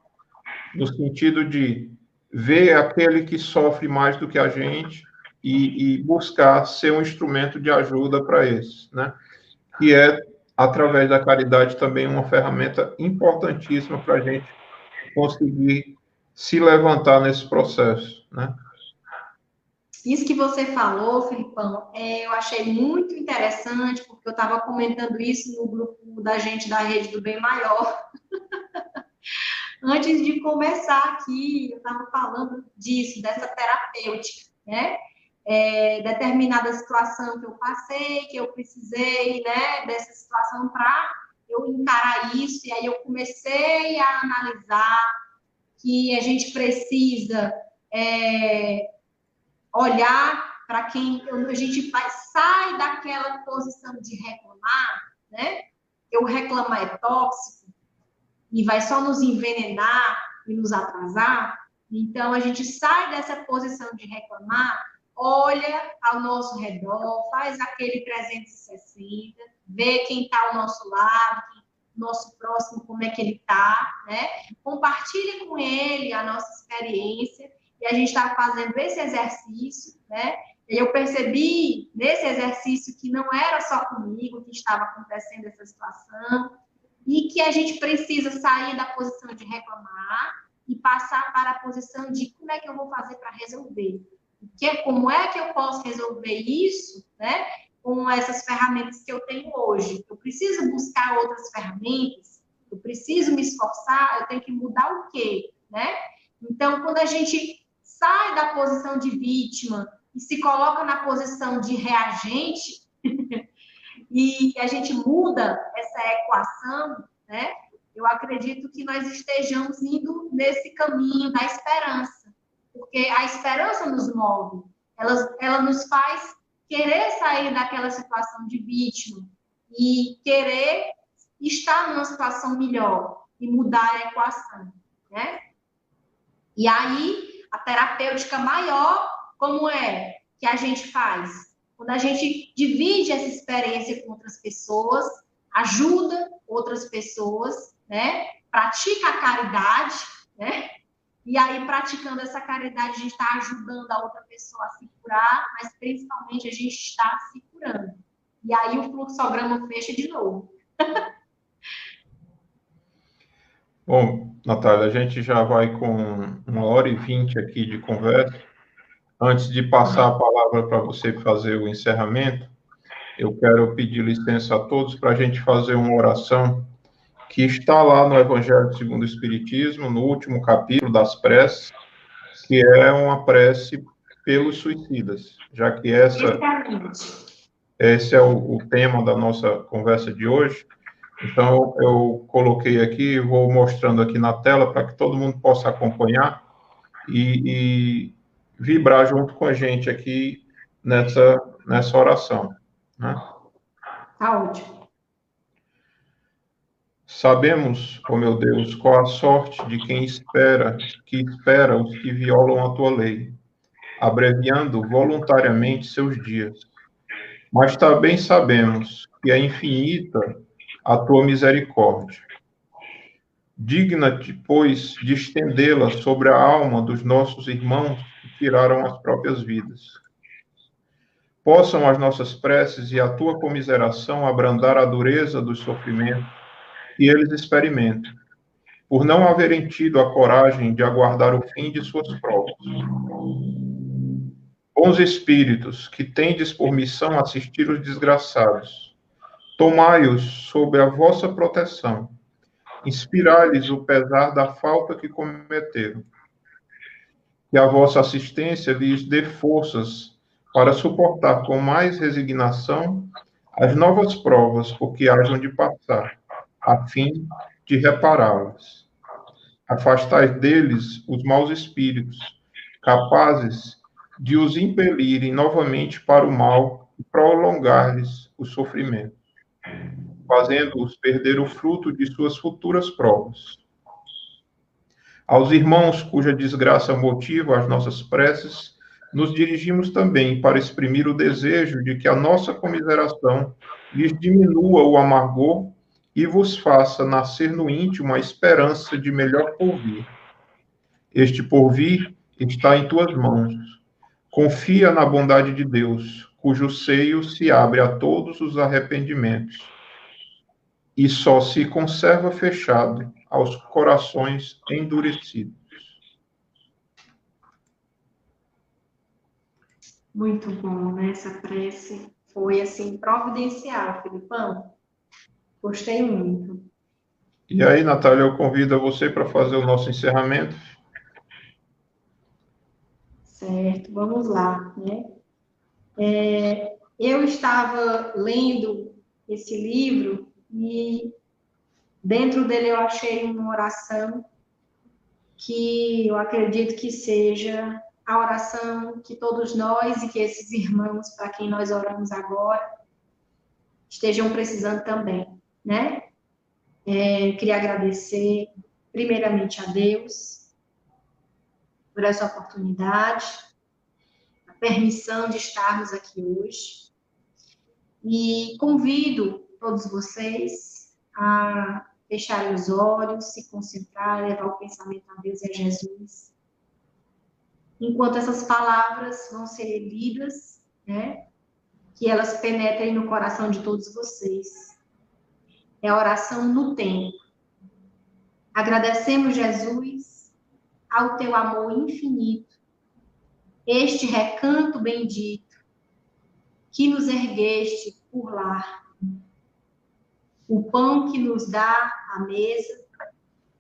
Speaker 1: no sentido de ver aquele que sofre mais do que a gente e buscar ser um instrumento de ajuda para esse, né? Que é, através da caridade, também uma ferramenta importantíssima para a gente conseguir se levantar nesse processo, né?
Speaker 3: Isso que você falou, Filipão, eu achei muito interessante, porque eu estava comentando isso no grupo da gente da Rede do Bem Maior. Antes de começar aqui, eu estava falando disso, dessa terapêutica, né? Determinada situação que eu passei, que eu precisei, né, dessa situação para eu encarar isso, e aí eu comecei a analisar que a gente precisa olhar para quem a gente sai daquela posição de reclamar, né? O reclamar é tóxico e vai só nos envenenar e nos atrasar. Então, a gente sai dessa posição de reclamar, olha ao nosso redor, faz aquele 360, vê quem está ao nosso lado, nosso próximo, como é que ele está, né? Compartilha com ele a nossa experiência e a gente estava fazendo esse exercício, né? E eu percebi nesse exercício que não era só comigo que estava acontecendo essa situação, e que a gente precisa sair da posição de reclamar e passar para a posição de como é que eu vou fazer para resolver. Como é que eu posso resolver isso, né, com essas ferramentas que eu tenho hoje? Eu preciso buscar outras ferramentas? Eu preciso me esforçar? Eu tenho que mudar o quê, né? Então, quando a gente sai da posição de vítima e se coloca na posição de reagente, e a gente muda essa equação, né? Eu acredito que nós estejamos indo nesse caminho da esperança, porque a esperança nos move, ela nos faz querer sair daquela situação de vítima e querer estar numa situação melhor e mudar a equação, né? E aí, a terapêutica maior, como é que a gente faz? Quando a gente divide essa experiência com outras pessoas, ajuda outras pessoas, né? Pratica a caridade, né? E aí, praticando essa caridade, a gente está ajudando a outra pessoa a se curar, mas principalmente a gente está se curando. E aí o fluxograma fecha de novo.
Speaker 1: Bom, Natália, a gente já vai com 1h20 aqui de conversa. Antes de passar a palavra para você fazer o encerramento, eu quero pedir licença a todos para a gente fazer uma oração que está lá no Evangelho segundo o Espiritismo, no último capítulo das preces, que é uma prece pelos suicidas, já que esse é o tema da nossa conversa de hoje. Então, eu coloquei aqui, vou mostrando aqui na tela para que todo mundo possa acompanhar e vibrar junto com a gente aqui nessa oração, né?
Speaker 3: Tá ótimo.
Speaker 1: Sabemos, ó meu Deus, qual a sorte de quem que espera os que violam a tua lei, abreviando voluntariamente seus dias. Mas também sabemos que é infinita a tua misericórdia. Digna-te, pois, de estendê-la sobre a alma dos nossos irmãos que tiraram as próprias vidas. Possam as nossas preces e a tua comiseração abrandar a dureza dos sofrimentos que eles experimentam, por não haverem tido a coragem de aguardar o fim de suas provas. Bons espíritos, que tendes por missão assistir os desgraçados, tomai-os sob a vossa proteção, inspirai-lhes o pesar da falta que cometeram, que a vossa assistência lhes dê forças para suportar com mais resignação as novas provas por que hajam de passar, a fim de repará-las. Afastai deles os maus espíritos, capazes de os impelirem novamente para o mal e prolongar-lhes o sofrimento, fazendo-os perder o fruto de suas futuras provas. Aos irmãos cuja desgraça motiva as nossas preces, nos dirigimos também para exprimir o desejo de que a nossa comiseração lhes diminua o amargor e vos faça nascer no íntimo a esperança de melhor porvir. Este porvir está em tuas mãos. Confia na bondade de Deus, cujo seio se abre a todos os arrependimentos e só se conserva fechado aos corações endurecidos.
Speaker 2: Muito bom, né? Essa prece foi, assim, providencial, Filipão. Gostei muito.
Speaker 1: E aí, Natália, eu convido você para fazer o nosso encerramento.
Speaker 2: Certo, vamos lá, né? Eu estava lendo esse livro e dentro dele eu achei uma oração que eu acredito que seja a oração que todos nós e que esses irmãos para quem nós oramos agora estejam precisando também, né? Queria agradecer primeiramente a Deus por essa oportunidade, a permissão de estarmos aqui hoje. E convido todos vocês a fecharem os olhos, se concentrarem, levar o pensamento a Deus e a Jesus.
Speaker 3: enquanto essas palavras vão ser lidas, né? Que elas penetrem no coração de todos vocês. É a oração no tempo. Agradecemos, Jesus, ao teu amor infinito, este recanto bendito, que nos ergueste por lá. O pão que nos dá a mesa,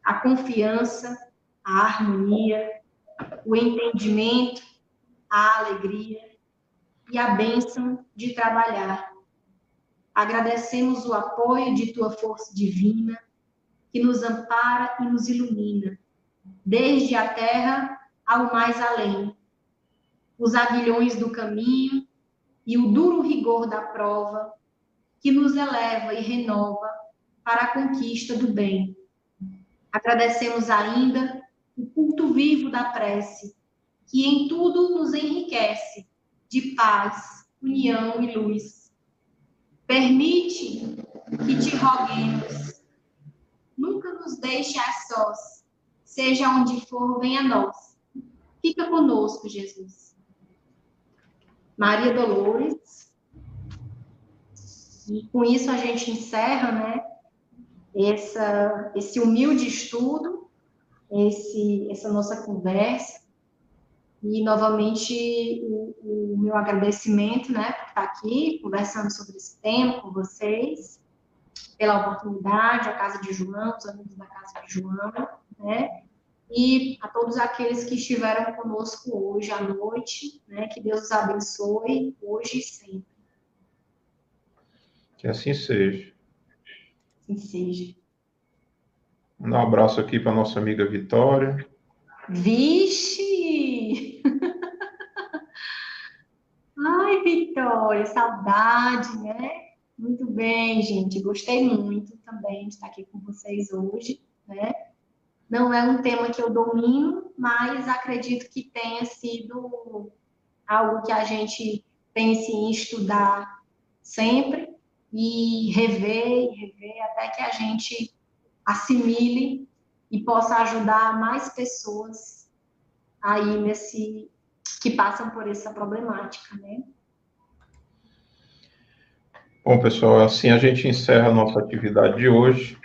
Speaker 3: a confiança, a harmonia, o entendimento, a alegria e a bênção de trabalhar. Agradecemos o apoio de tua força divina, que nos ampara e nos ilumina, desde a terra ao mais além. Os aguilhões do caminho e o duro rigor da prova, que nos eleva e renova para a conquista do bem. Agradecemos ainda o culto vivo da prece, que em tudo nos enriquece de paz, união e luz. Permite que te roguemos, nunca nos deixe a sós, seja onde for, venha a nós. Fica conosco, Jesus. Maria Dolores. E com isso a gente encerra, né, esse humilde estudo, essa nossa conversa. E, novamente, o meu agradecimento, né, por estar aqui conversando sobre esse tema com vocês, pela oportunidade, a Casa de João, os amigos da Casa de João, né, e a todos aqueles que estiveram conosco hoje à noite, né, que Deus os abençoe hoje e sempre.
Speaker 1: Que assim seja.
Speaker 3: Assim seja.
Speaker 1: Um abraço aqui para nossa amiga Vitória.
Speaker 3: Vixe! Ai, Vitória, saudade, né? Muito bem, gente. Gostei muito também de estar aqui com vocês hoje, né? Não é um tema que eu domino, mas acredito que tenha sido algo que a gente pense em estudar sempre e rever, até que a gente assimile e possa ajudar mais pessoas aí que passam por essa problemática, né?
Speaker 1: Bom, pessoal, assim a gente encerra a nossa atividade de hoje,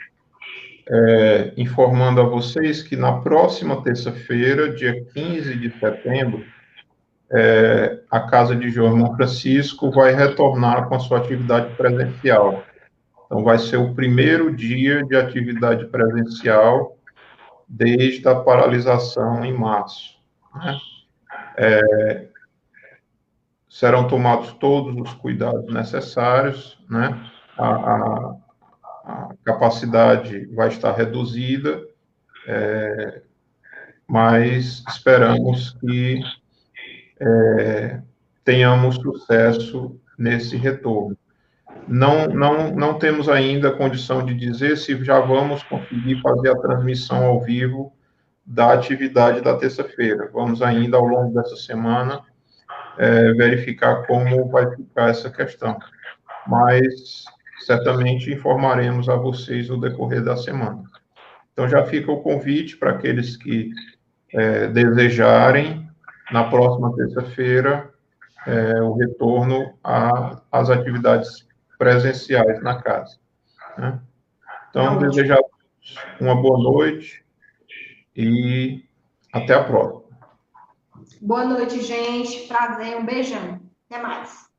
Speaker 1: informando a vocês que na próxima terça-feira, dia 15 de setembro, a Casa de João Francisco vai retornar com a sua atividade presencial. Então, vai ser o primeiro dia de atividade presencial desde a paralisação em março, né? Serão tomados todos os cuidados necessários, né? A capacidade vai estar reduzida, mas esperamos que tenhamos sucesso nesse retorno. Não temos ainda a condição de dizer se já vamos conseguir fazer a transmissão ao vivo da atividade da terça-feira. Vamos ainda, ao longo dessa semana, verificar como vai ficar essa questão. Mas, certamente, informaremos a vocês no decorrer da semana. Então, já fica o convite para aqueles que desejarem, na próxima terça-feira, o retorno às atividades presenciais na casa, né? Então, desejar uma boa noite e até a próxima.
Speaker 3: Boa noite, gente. Prazer, um beijão. Até mais.